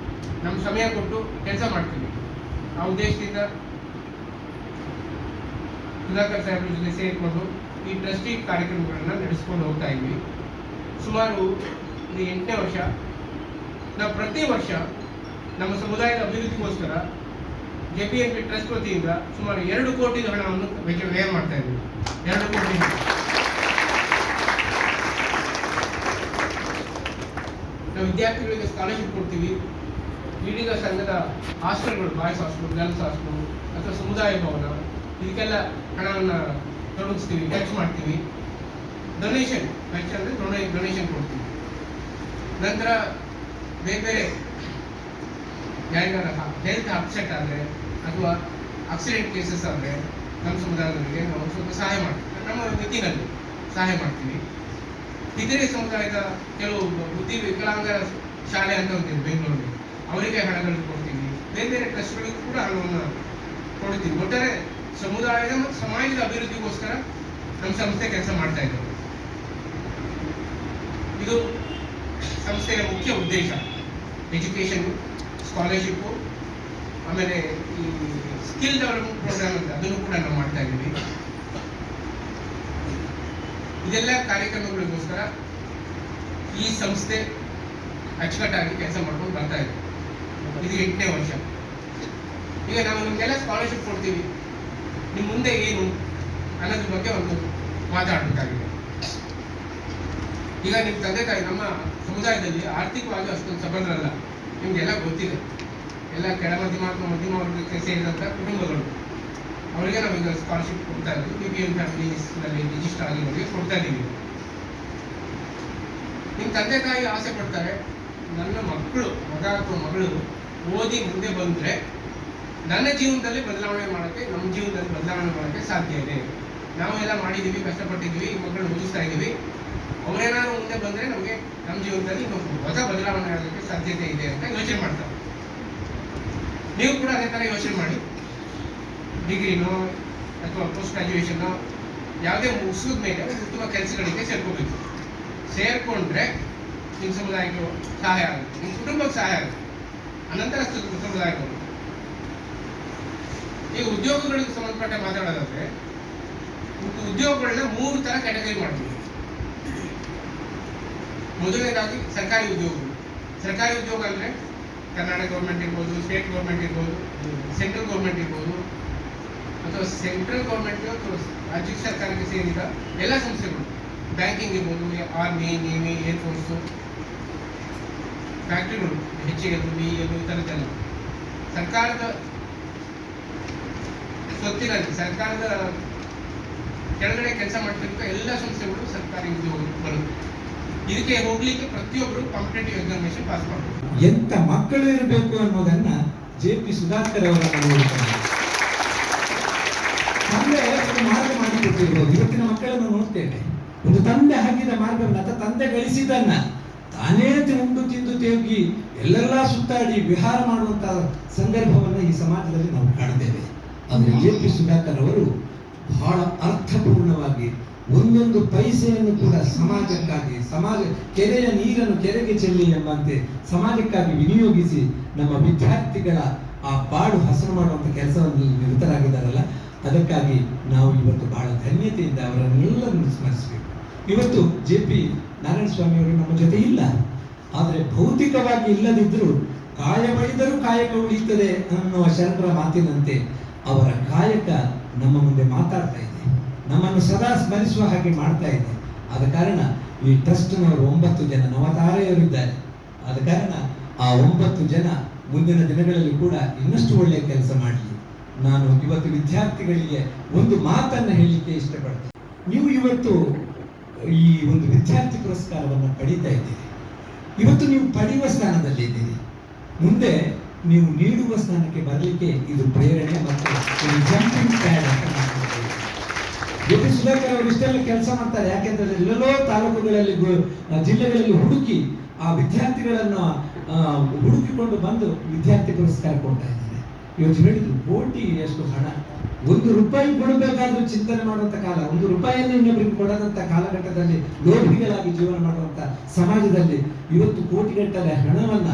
ನಮ್ಮ ಸಮಯ ಕೊಟ್ಟು ಕೆಲಸ ಮಾಡ್ತೀವಿ. ಆ ಉದ್ದೇಶದಿಂದ ಸುಧಾಕರ್ ಸಾಹೇಬ್ರ ಜೊತೆ ಸೇರಿಕೊಂಡು ಈ ಟ್ರಸ್ಟಿ ಕಾರ್ಯಕ್ರಮಗಳನ್ನು ನಡೆಸ್ಕೊಂಡು ಹೋಗ್ತಾ ಇದ್ವಿ. ಸುಮಾರು ಇದು 8ನೇ ವರ್ಷ. ನಾವು ಪ್ರತಿ ವರ್ಷ ನಮ್ಮ ಸಮುದಾಯದ ಅಭಿವೃದ್ಧಿಗೋಸ್ಕರ JPNP ಟ್ರಸ್ಟ್ ವತಿಯಿಂದ ಸುಮಾರು 2 ಕೋಟಿ ಹಣವನ್ನು ವ್ಯಯ ಮಾಡ್ತಾ ಇದ್ವಿ. 2 ಕೋಟಿ. ನಾವು ವಿದ್ಯಾರ್ಥಿಗಳಿಗೆ ಸ್ಕಾಲರ್ಶಿಪ್ ಕೊಡ್ತೀವಿ. ಈಡಿಗ ಸಂಘದ ಹಾಸ್ಟೆಲ್ಗಳು, ಬಾಯ್ಸ್ ಹಾಸ್ಟೆಲ್, ಗರ್ಲ್ಸ್ ಹಾಸ್ಟೆಲ್ ಅಥವಾ ಸಮುದಾಯ ಭವನ, ಇದಕ್ಕೆಲ್ಲ ಹಣವನ್ನು ತೊಡಗಿಸ್ತೀವಿ, ಖರ್ಚು ಮಾಡ್ತೀವಿ. ಡೊನೇಷನ್ ಖರ್ಚು ಅಂದರೆ ಡೊನೇಷನ್ ಕೊಡ್ತೀವಿ. ನಂತರ ಬೇರೆ ಬೇರೆ ಯಾರಿಗಾರ ಹೆಲ್ತ್ ಅಪ್ಸೆಟ್ ಆದರೆ ಅಥವಾ ಆಕ್ಸಿಡೆಂಟ್ ಕೇಸಸ್ ಆದರೆ ನಮ್ಮ ಸಮುದಾಯದವರಿಗೆ ನಾವು ಸ್ವಲ್ಪ ಸಹಾಯ ಮಾಡ್ತೀವಿ, ನಮ್ಮ ಮಿತಿನಲ್ಲಿ ಸಹಾಯ ಮಾಡ್ತೀವಿ. ಇತರೆ ಸಮುದಾಯದ ಕೆಲವು ಬುದ್ಧಿ ವಿಕಲಾಂಗ ಶಾಲೆ ಅಂತ ಹೋಗ್ತೀವಿ ಬೆಂಗಳೂರಿಗೆ, ಅವರಿಗೆ ಹಣಗಳನ್ನು ಕೊಡ್ತೀವಿ. ಬೇರೆ ಬೇರೆ ಟ್ರಸ್ಟ್ಗಳಿಗೂ ಕೂಡ ಹಣವನ್ನು ಕೊಡ್ತೀವಿ. ಒಟ್ಟಾರೆ ಸಮುದಾಯದ ಮತ್ತು ಸಮಾಜದ ಅಭಿವೃದ್ಧಿಗೋಸ್ಕರ ನಮ್ಮ ಸಂಸ್ಥೆ ಕೆಲಸ ಮಾಡ್ತಾ ಇದ್ದೇವೆ. ಇದು ಸಂಸ್ಥೆಯ ಮುಖ್ಯ ಉದ್ದೇಶ ಎಜುಕೇಷನ್, ಸ್ಕಾಲರ್ಶಿಪ್ಪು, ಆಮೇಲೆ ಈ ಸ್ಕಿಲ್ ಡೆವಲಪ್ಮೆಂಟ್ ಪ್ರೋಗ್ರಾಮ್ ಅಂತ ಅದನ್ನು ಕೂಡ ನಾವು ಮಾಡ್ತಾ ಇದ್ದೀವಿ. ಇದೆಲ್ಲ ಕಾರ್ಯಕ್ರಮಗಳಿಗೋಸ್ಕರ ಈ ಸಂಸ್ಥೆ ಅಚ್ಚುಕಟ್ಟಾಗಿ ಕೆಲಸ ಮಾಡ್ಕೊಂಡು ಬರ್ತಾ ಇದೆ. ಇದು 8ನೇ ವರ್ಷ. ಈಗ ನಾವು ನಿಮಗೆಲ್ಲ ಸ್ಕಾಲರ್ಶಿಪ್ ಕೊಡ್ತೀವಿ, ನಿಮ್ಮ ಮುಂದೆ ಏನು ಅನ್ನೋದ್ರ ಬಗ್ಗೆ ಒಂದು ಮಾತಾಡಬೇಕಾಗಿದೆ. ಈಗ ನಿಮ್ಮ ತಂದೆ ತಾಯಿ ನಮ್ಮ ಸಮುದಾಯದಲ್ಲಿ ಆರ್ಥಿಕವಾಗಿ ಅಷ್ಟೊಂದು ಸಬಲರಲ್ಲ, ನಿಮಗೆಲ್ಲ ಗೊತ್ತಿದೆ. ಎಲ್ಲ ಕೆಳ ಮಧ್ಯಮ ವರ್ಗಕ್ಕೆ ಸೇರಿದಂಥ ಕುಟುಂಬಗಳು, ಅವರಿಗೆ ನಾವು ಈಗ ಸ್ಕಾಲರ್ಶಿಪ್ ಕೊಡ್ತಾ ಇದ್ದೀವಿ. BPL ಫ್ಯಾಮಿಲೀಸ್ನಲ್ಲಿ ರಿಜಿಸ್ಟರ್ ಆಗಿರೋರಿಗೆ ಕೊಡ್ತಾ ಇದ್ದೀವಿ. ನಿಮ್ಮ ತಂದೆ ತಾಯಿ ಆಸೆ ಪಡ್ತಾರೆ, ನನ್ನ ಮಕ್ಕಳು, ಮಗ ಅಥವಾ ಮಗಳು ಓದಿ ಮುಂದೆ ಬಂದರೆ ನನ್ನ ಜೀವನದಲ್ಲಿ ಬದಲಾವಣೆ ಮಾಡೋಕ್ಕೆ, ನಮ್ಮ ಜೀವನದಲ್ಲಿ ಬದಲಾವಣೆ ಮಾಡೋಕ್ಕೆ ಸಾಧ್ಯ ಇದೆ. ನಾವೆಲ್ಲ ಮಾಡಿದ್ದೀವಿ, ಕಷ್ಟಪಟ್ಟಿದ್ದೀವಿ, ಈ ಮಕ್ಕಳನ್ನ ಓದಿಸ್ತಾ ಇದ್ದೀವಿ. ಅವರೇನಾದ್ರು ಮುಂದೆ ಬಂದರೆ ನಮಗೆ ನಮ್ಮ ಜೀವನದಲ್ಲಿ ಹೊಸ ಬದಲಾವಣೆ ಆಗೋಕ್ಕೆ ಸಾಧ್ಯತೆ ಇದೆ ಅಂತ ಯೋಚನೆ ಮಾಡ್ತಾರೆ. ನೀವು ಕೂಡ ಅದೇ ಥರ ಯೋಚನೆ ಮಾಡಿ. ಡಿಗ್ರಿನೋ ಅಥವಾ ಪೋಸ್ಟ್ ಗ್ರಾಜ್ಯುಯೇಷನ್ನೋ ಯಾವುದೇ ಮುಗಿಸಿದ ಮೇಲೆ ಒಂದು ಉತ್ತಮ ಕೆಲಸಗಳಿಗೆ ಸೇರ್ಕೋಬೇಕು. ಸೇರಿಕೊಂಡ್ರೆ ನಿಮ್ಮ ಸಮುದಾಯಕ್ಕೆ ಸಹಾಯ ಆಗುತ್ತೆ, ನಿಮ್ಮ ಕುಟುಂಬಕ್ಕೆ ಸಹಾಯ ಆಗುತ್ತೆ, ಅನಂತರ ಸಮುದಾಯಕ್ಕೆ. ಈಗ ಉದ್ಯೋಗಗಳಿಗೆ ಸಂಬಂಧಪಟ್ಟ ಮಾತಾಡೋದಾದ್ರೆ, ಉದ್ಯೋಗಗಳನ್ನ 3 ಥರ ಕ್ಯಾಟಗರಿ ಮಾಡ್ತೀವಿ. ಮೊದಲನೇದಾಗಿ ಸರ್ಕಾರಿ ಉದ್ಯೋಗಗಳು. ಸರ್ಕಾರಿ ಉದ್ಯೋಗ ಅಂದರೆ ಕರ್ನಾಟಕ ಗೌರ್ಮೆಂಟ್ ಇರ್ಬೋದು, ಸ್ಟೇಟ್ ಗೌರ್ಮೆಂಟ್ ಇರ್ಬೋದು, ಸೆಂಟ್ರಲ್ ಗೌರ್ಮೆಂಟ್ ಇರ್ಬೋದು, ಅಥವಾ ಸೆಂಟ್ರಲ್ ಗೌರ್ಮೆಂಟ್ ಅಥವಾ ರಾಜ್ಯ ಸರ್ಕಾರಕ್ಕೆ ಸೇರಿದ ಎಲ್ಲ ಸಂಸ್ಥೆಗಳು, ಬ್ಯಾಂಕಿಂಗ್ ಇರ್ಬೋದು, ಆರ್ಮಿ, ನೇವಿ, ಏರ್ಫೋರ್ಸು, ಫ್ಯಾಕ್ಟ್ರಿಗಳು, HAL, BEL, ಈ ಥರದ್ದೆಲ್ಲ ಸರ್ಕಾರದ ಸ್ವತ್ತಿನಲ್ಲಿ, ಸರ್ಕಾರದ ಕೆಳಗಡೆ ಕೆಲಸ ಮಾಡ್ತಿರುವ ಎಲ್ಲ ಸಂಸ್ಥೆಗಳು ಸರ್ಕಾರಿ ಉದ್ಯೋಗ ಬರುತ್ತೆ. ಇದಕ್ಕೆ ಹೋಗ್ಲಿಕ್ಕೆ ಪ್ರತಿಯೊಬ್ಬರು ಕಾಂಪಿಟೇಟಿವ್ ಎಕ್ಸಾಮಿನೇಷನ್ ಪಾಸ್ ಮಾಡಬೇಕು. ಎಂತ ಮಕ್ಕಳು ಇರಬೇಕು ಅನ್ನೋದನ್ನ JP ಸುಧಾಕರ್ ಅವರ ತಂದೆ ಒಂದು ಮಾರ್ಗ ಮಾಡಿಕೊಟ್ಟಿರ್ಬೋದು. ಇವತ್ತಿನ ಮಕ್ಕಳನ್ನು ನೋಡ್ತೇವೆ, ಒಂದು ತಂದೆ ಹಾಕಿದ ಮಾರ್ಗವನ್ನು ಅಥವಾ ತಂದೆ ಗಳಿಸಿದನ್ನ ತಾನೇ ಉಂಡು ತಿಂದು ತೇಗಿ ಎಲ್ಲೆಲ್ಲ ಸುತ್ತಾಡಿ ವಿಹಾರ ಮಾಡುವಂತಹ ಸಂದರ್ಭವನ್ನು ಈ ಸಮಾಜದಲ್ಲಿ ನಾವು ಕಾಣ್ತೇವೆ. ಆದರೆ JP ಸುಧಾಕರ್ ಅವರು ಬಹಳ ಅರ್ಥಪೂರ್ಣವಾಗಿ ಒಂದೊಂದು ಪೈಸೆಯನ್ನು ಕೂಡ ಸಮಾಜಕ್ಕಾಗಿ, ಸಮಾಜ ಕೆರೆಯ ನೀರನ್ನು ಕೆರೆಗೆ ಚೆಲ್ಲಿ ಎಂಬಂತೆ ಸಮಾಜಕ್ಕಾಗಿ ವಿನಿಯೋಗಿಸಿ ನಮ್ಮ ವಿದ್ಯಾರ್ಥಿಗಳ ಆ ಬಾಳು ಹಸನು ಮಾಡುವಂಥ ಕೆಲಸವನ್ನು ನಿರತರಾಗಿದ್ದಾರಲ್ಲ, ಅದಕ್ಕಾಗಿ ನಾವು ಇವತ್ತು ಬಹಳ ಧನ್ಯತೆಯಿಂದ ಅವರನ್ನೆಲ್ಲರನ್ನು ಸ್ಮರಿಸಬೇಕು. ಇವತ್ತು JP ನಾರಾಯಣ ಸ್ವಾಮಿ ಅವರು ನಮ್ಮ ಜೊತೆ ಇಲ್ಲ, ಆದರೆ ಭೌತಿಕವಾಗಿ ಇಲ್ಲದಿದ್ದರೂ ಕಾಯ ಬಳಿದರೂ ಕಾಯಕ ಉಳಿಯುತ್ತದೆ ಅನ್ನುವ ಶರಣರ ಮಾತಿನಂತೆ ಅವರ ಕಾಯಕ ನಮ್ಮ ಮುಂದೆ ಮಾತಾಡ್ತಾ ಇದೆ, ನಮ್ಮನ್ನು ಸದಾ ಸ್ಮರಿಸುವ ಹಾಗೆ ಮಾಡ್ತಾ ಇದೆ. ಆದ ಕಾರಣ ಈ ಟ್ರಸ್ಟ್ನವರು 9 ಜನ ನವತಾರೆಯರಿದ್ದಾರೆ. ಆದ ಕಾರಣ ಆ 9 ಜನ ಮುಂದಿನ ದಿನಗಳಲ್ಲಿ ಕೂಡ ಇನ್ನಷ್ಟು ಒಳ್ಳೆಯ ಕೆಲಸ ಮಾಡಲಿ. ನಾನು ಇವತ್ತು ವಿದ್ಯಾರ್ಥಿಗಳಿಗೆ ಒಂದು ಮಾತನ್ನು ಹೇಳಲಿಕ್ಕೆ ಇಷ್ಟಪಡ್ತೇನೆ. ನೀವು ಇವತ್ತು ಈ ಒಂದು ವಿದ್ಯಾರ್ಥಿ ಪುರಸ್ಕಾರವನ್ನು ಪಡೀತಾ ಇದ್ದೀರಿ. ಇವತ್ತು ನೀವು ಪಡೆಯುವ ಸ್ಥಾನದಲ್ಲಿ ಇದ್ದೀರಿ, ಮುಂದೆ ನೀವು ನೀಡುವ ಸ್ಥಾನಕ್ಕೆ ಬರಲಿಕ್ಕೆ ಇದು ಪ್ರೇರಣೆ ಮತ್ತು ಜಂಪಿಂಗ್ ಪ್ಯಾಡ್ ಅಂತ ಮಾಡ್ತಾರೆ. JP ಸುಧಾಕರ್ ಅವರು ಇಷ್ಟೆಲ್ಲ ಕೆಲಸ ಮಾಡ್ತಾರೆ, ಯಾಕೆಂದ್ರೆ ಎಲ್ಲೆಲ್ಲೋ ತಾಲೂಕುಗಳಲ್ಲಿ, ಜಿಲ್ಲೆಗಳಲ್ಲಿ ಹುಡುಕಿ ಆ ವಿದ್ಯಾರ್ಥಿಗಳನ್ನು ಹುಡುಕಿಕೊಂಡು ಬಂದು ವಿದ್ಯಾರ್ಥಿ ಪುರಸ್ಕಾರ ಕೊಡ್ತಾ ಇದ್ದಾರೆ. ಇವತ್ತು ಹೇಳಿದ್ರು ಕೋಟಿಯಷ್ಟು ಹಣ, 1 ರೂಪಾಯಿ ಕೊಡಬೇಕಾದ್ರೂ ಚಿಂತನೆ ಮಾಡುವಂತ ಕಾಲ, 1 ರೂಪಾಯಿಯನ್ನು ಇನ್ನೊಬ್ಬರಿಗೆ ಕೊಡದಂತ ಕಾಲಘಟ್ಟದಲ್ಲಿ ಲೋಭಿಗಳಾಗಿ ಜೀವನ ಮಾಡುವಂತ ಸಮಾಜದಲ್ಲಿ ಇವತ್ತು ಕೋಟಿಗಟ್ಟಲೆ ಹಣವನ್ನ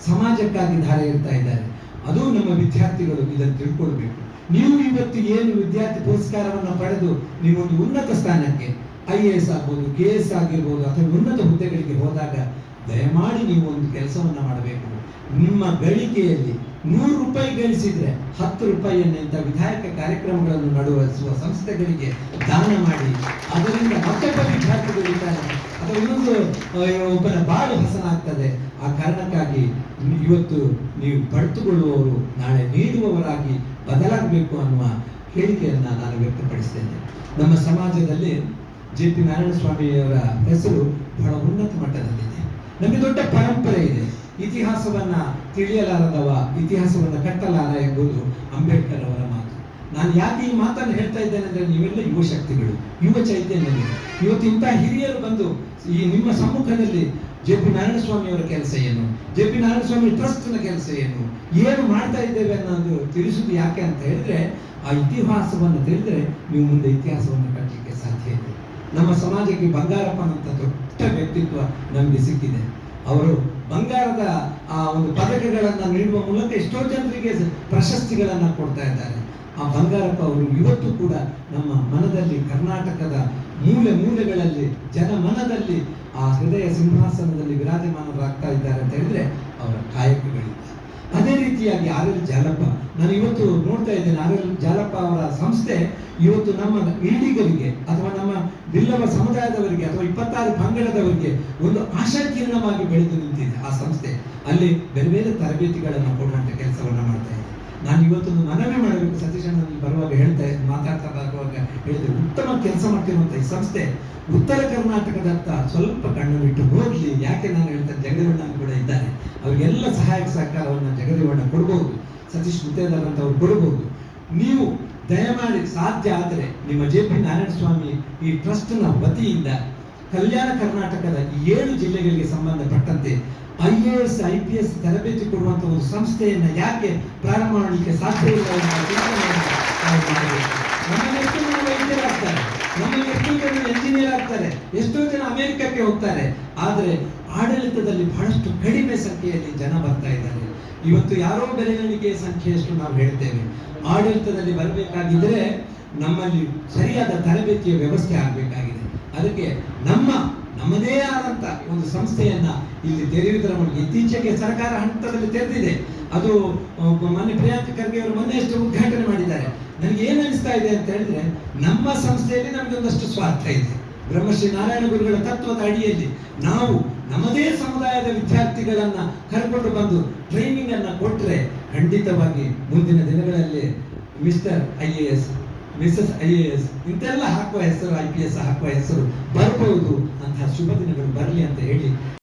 ಸಮಾಜಕ್ಕಾಗಿ ಧಾರೆ ಇರ್ತಾ ಇದ್ದಾರೆ. ಅದು ನಮ್ಮ ವಿದ್ಯಾರ್ಥಿಗಳು ಇದನ್ನು ತಿಳ್ಕೊಳ್ಬೇಕು. ನೀವು ಇವತ್ತು ಏನು ವಿದ್ಯಾರ್ಥಿ ಪುರಸ್ಕಾರವನ್ನು ಪಡೆದು ನೀವೊಂದು ಉನ್ನತ ಸ್ಥಾನಕ್ಕೆ IAS ಆಗ್ಬೋದು, KS ಆಗಿರ್ಬೋದು ಅಥವಾ ಉನ್ನತ ಹುದ್ದೆಗಳಿಗೆ ಹೋದಾಗ ದಯಮಾಡಿ ನೀವು ಒಂದು ಕೆಲಸವನ್ನ ಮಾಡಬೇಕು. ನಿಮ್ಮ ಗಳಿಕೆಯಲ್ಲಿ 100 ರೂಪಾಯಿ ಗಳಿಸಿದ್ರೆ 10 ರೂಪಾಯಿಯನ್ನಿಂದ ವಿಧಾಯಕ ಕಾರ್ಯಕ್ರಮಗಳನ್ನು ನಡೆಸುವ ಸಂಸ್ಥೆಗಳಿಗೆ ದಾನ ಮಾಡಿ, ಅದರಿಂದ ಮತ್ತೊಬ್ಬ ವಿದ್ಯಾರ್ಥಿಗಳಿದ್ದಾರೆ ಅಥವಾ ಇನ್ನೊಂದು ಒಬ್ಬನ ಬಾಳು ಹಸನಾಗ್ತದೆ. ಆ ಕಾರಣಕ್ಕಾಗಿ ಇವತ್ತು ನೀವು ಪಡೆದುಕೊಳ್ಳುವವರು ನಾಳೆ ನೀಡುವವರಾಗಿ ಬದಲಾಗಬೇಕು ಅನ್ನುವ ಹೇಳಿಕೆಯನ್ನ ನಾನು ವ್ಯಕ್ತಪಡಿಸ್ತೇನೆ. ನಮ್ಮ ಸಮಾಜದಲ್ಲಿ JP ನಾರಾಯಣ ಸ್ವಾಮಿಯವರ ಹೆಸರು ಬಹಳ ಉನ್ನತ ಮಟ್ಟದಲ್ಲಿದೆ. ನಮಗೆ ದೊಡ್ಡ ಪರಂಪರೆ ಇದೆ. ಇತಿಹಾಸವನ್ನ ತಿಳಿಯಲಾರದವ ಇತಿಹಾಸವನ್ನ ಕಟ್ಟಲಾರ ಎಂಬುದು ಅಂಬೇಡ್ಕರ್ ಅವರ ಮಾತು. ನಾನು ಯಾಕೆ ಈ ಮಾತನ್ನು ಹೇಳ್ತಾ ಇದ್ದೇನೆ ಅಂದ್ರೆ, ನೀವೆಲ್ಲ ಯುವ ಶಕ್ತಿಗಳು, ಯುವ ಚೈತನ್ಯಗಳು. ಇವತ್ತು ಇಂತಹ ಹಿರಿಯರು ಬಂದು ಈ ನಿಮ್ಮ ಸಮ್ಮುಖದಲ್ಲಿ JP ನಾರಾಯಣ ಸ್ವಾಮಿ ಅವರ ಕೆಲಸ ಏನು, JP ನಾರಾಯಣ ಸ್ವಾಮಿ ಟ್ರಸ್ಟ್ನ ಕೆಲಸ ಏನು ಮಾಡ್ತಾ ಇದ್ದೇವೆ ಅನ್ನೋದು ತಿಳಿಸುವುದು ಯಾಕೆ ಅಂತ ಹೇಳಿದ್ರೆ, ಆ ಇತಿಹಾಸವನ್ನು ತಿಳಿದ್ರೆ ನೀವು ಮುಂದೆ ಇತಿಹಾಸವನ್ನು ಕಟ್ಟಲಿಕ್ಕೆ ಸಾಧ್ಯ ಇದೆ. ನಮ್ಮ ಸಮಾಜಕ್ಕೆ ಬಂಗಾರಪ್ಪನಂತ ದೊಡ್ಡ ವ್ಯಕ್ತಿತ್ವ ನಮಗೆ ಸಿಕ್ಕಿದೆ. ಅವರು ಬಂಗಾರದ ಆ ಒಂದು ಪದಕಗಳನ್ನು ನೀಡುವ ಮೂಲಕ ಎಷ್ಟೋ ಜನರಿಗೆ ಪ್ರಶಸ್ತಿಗಳನ್ನು ಕೊಡ್ತಾ ಇದ್ದಾರೆ. ಆ ಬಂಗಾರಪ್ಪ ಅವರು ಇವತ್ತು ಕೂಡ ನಮ್ಮ ಮನದಲ್ಲಿ, ಕರ್ನಾಟಕದ ಮೂಲೆ ಮೂಲೆಗಳಲ್ಲಿ, ಜನಮನದಲ್ಲಿ ಆ ಹೃದಯ ಸಿಂಹಾಸನದಲ್ಲಿ ವಿರಾಜಮಾನರಾಗ್ತಾ ಇದ್ದಾರೆ ಅಂತ ಹೇಳಿದ್ರೆ ಅವರ ಕಾಯಕಗಳಿಂದ. ಅದೇ ರೀತಿಯಾಗಿ ಆರ್ ಎಲ್ ಜಾಲಪ್ಪ, ನಾನು ಇವತ್ತು ನೋಡ್ತಾ ಇದ್ದೇನೆ, ಆರ್ ಎಲ್ ಜಾಲಪ್ಪ ಅವರ ಸಂಸ್ಥೆ ಇವತ್ತು ನಮ್ಮ ಈಡಿಗರಿಗೆ ಅಥವಾ ನಮ್ಮ ಬಿಲ್ಲವ ಸಮುದಾಯದವರಿಗೆ ಅಥವಾ 26 ಪಂಗಡದವರಿಗೆ ಒಂದು ಆಶಾಕಿರಣವಾಗಿ ಬೆಳೆದು ನಿಂತಿದೆ ಆ ಸಂಸ್ಥೆ. ಅಲ್ಲಿ ಬೇರೆ ಬೇರೆ ತರಬೇತಿಗಳನ್ನು ಕೊಡುವಂತ ಕೆಲಸವನ್ನ ಮಾಡ್ತಾ ಇದೆ. ನಾನು ಇವತ್ತೊಂದು ಮನವಿ ಮಾಡಬೇಕು, ಸತೀಶ್ ಅಣ್ಣ ಬರುವಾಗ ಮಾತಾಡ್ತಾ ಬರುವಾಗ ಹೇಳಿದೆ, ಉತ್ತಮ ಕೆಲಸ ಮಾಡ್ತಿರುವಂತ ಈ ಸಂಸ್ಥೆ ಉತ್ತರ ಕರ್ನಾಟಕದತ್ತ ಸ್ವಲ್ಪ ಕಣ್ಣು ನೋಡ್ಲಿ. ಯಾಕೆ ನಾನು ಹೇಳ್ತೇನೆ, ಜಗದೇವಣ್ಣ ಕೂಡ ಇದ್ದಾರೆ, ಅವರಿಗೆಲ್ಲ ಸಹಾಯಕ ಸಹಕಾರವನ್ನು ಜಗದೇವಣ್ಣ ಕೊಡ್ಬೋದು, ಸತೀಶ್ ಮುತ್ತೇದಾರ್ ಅಂತ ಅವ್ರು ಕೊಡ್ಬೋದು. ನೀವು ದಯಮಾಡಿ ಸಾಧ್ಯ ಆದರೆ ನಿಮ್ಮ JP ನಾರಾಯಣ ಸ್ವಾಮಿ ಈ ಟ್ರಸ್ಟ್ ನ ವತಿಯಿಂದ ಕಲ್ಯಾಣ ಕರ್ನಾಟಕದ 7 ಜಿಲ್ಲೆಗಳಿಗೆ ಸಂಬಂಧಪಟ್ಟಂತೆ IAS IPS ತರಬೇತಿ ಕೊಡುವಂತ ಒಂದು ಸಂಸ್ಥೆಯನ್ನ ಯಾಕೆ ಪ್ರಾರಂಭ ಮಾಡಲಿಕ್ಕೆ ಸಾಧ್ಯ ಇಲ್ಲ ನಮ್ಮಲ್ಲಿ ಎಷ್ಟೋ ಜನ ವೈದ್ಯರಾಗ್ತಾರೆ, ನಮ್ಮಲ್ಲಿ ಎಷ್ಟೋ ಜನ ಎಂಜಿನಿಯರ್ ಆಗ್ತಾರೆ, ಎಷ್ಟೋ ಜನ ಅಮೆರಿಕಕ್ಕೆ ಹೋಗ್ತಾರೆ, ಆದರೆ ಆಡಳಿತದಲ್ಲಿ ಬಹಳಷ್ಟು ಕಡಿಮೆ ಸಂಖ್ಯೆಯಲ್ಲಿ ಜನ ಬರ್ತಾ ಇದ್ದಾರೆ. ಇವತ್ತು ಯಾರೋ ಬೆರಳಿಕೆಯ ಸಂಖ್ಯೆಯಷ್ಟು ನಾವು ಹೇಳ್ತೇವೆ. ಆಡಳಿತದಲ್ಲಿ ಬರಬೇಕಾಗಿದ್ರೆ ನಮ್ಮಲ್ಲಿ ಸರಿಯಾದ ತರಬೇತಿಯ ವ್ಯವಸ್ಥೆ ಆಗಬೇಕಾಗಿದೆ. ಅದಕ್ಕೆ ನಮ್ಮದೇ ಆದಂತ ಒಂದು ಸಂಸ್ಥೆಯನ್ನ ಇಲ್ಲಿ ತೆರೆಯುವುದರ ಮೂಲಕ ಇತ್ತೀಚೆಗೆ ಸರ್ಕಾರ ಹಂತದಲ್ಲಿ ತೆರೆದಿದೆ. ಅದು ಮೊನ್ನೆ ಪ್ರಿಯಾಂಕ ಖರ್ಗೆ ಅವರು ಮೊನ್ನೆಯಷ್ಟು ಉದ್ಘಾಟನೆ ಮಾಡಿದ್ದಾರೆ. ನನಗೆ ಏನು ಅನಿಸ್ತಾ ಇದೆ ಅಂತ ಹೇಳಿದ್ರೆ, ನಮ್ಮ ಸಂಸ್ಥೆಯಲ್ಲಿ ನಮಗೆ ಒಂದಷ್ಟು ಸ್ವಾರ್ಥ ಇದೆ. ಬ್ರಹ್ಮಶ್ರೀ ನಾರಾಯಣ ಗುರುಗಳ ತತ್ವದ ಅಡಿಯಲ್ಲಿ ನಾವು ನಮ್ಮದೇ ಸಮುದಾಯದ ವಿದ್ಯಾರ್ಥಿಗಳನ್ನ ಕರ್ಕೊಂಡು ಬಂದು ಟ್ರೈನಿಂಗ್ ಅನ್ನ ಕೊಟ್ರೆ ಖಂಡಿತವಾಗಿ ಮುಂದಿನ ದಿನಗಳಲ್ಲಿ ಮಿಸ್ಟರ್ IAS, ಮಿಸಸ್ IAS ಇಂತೆಲ್ಲ ಹಾಕುವ ಹೆಸರು, IPS ಹಾಕುವ ಹೆಸರು ಬರಬಹುದು. ಅಂತಹ ಶುಭ ದಿನಗಳು ಬರಲಿ ಅಂತ ಹೇಳಿ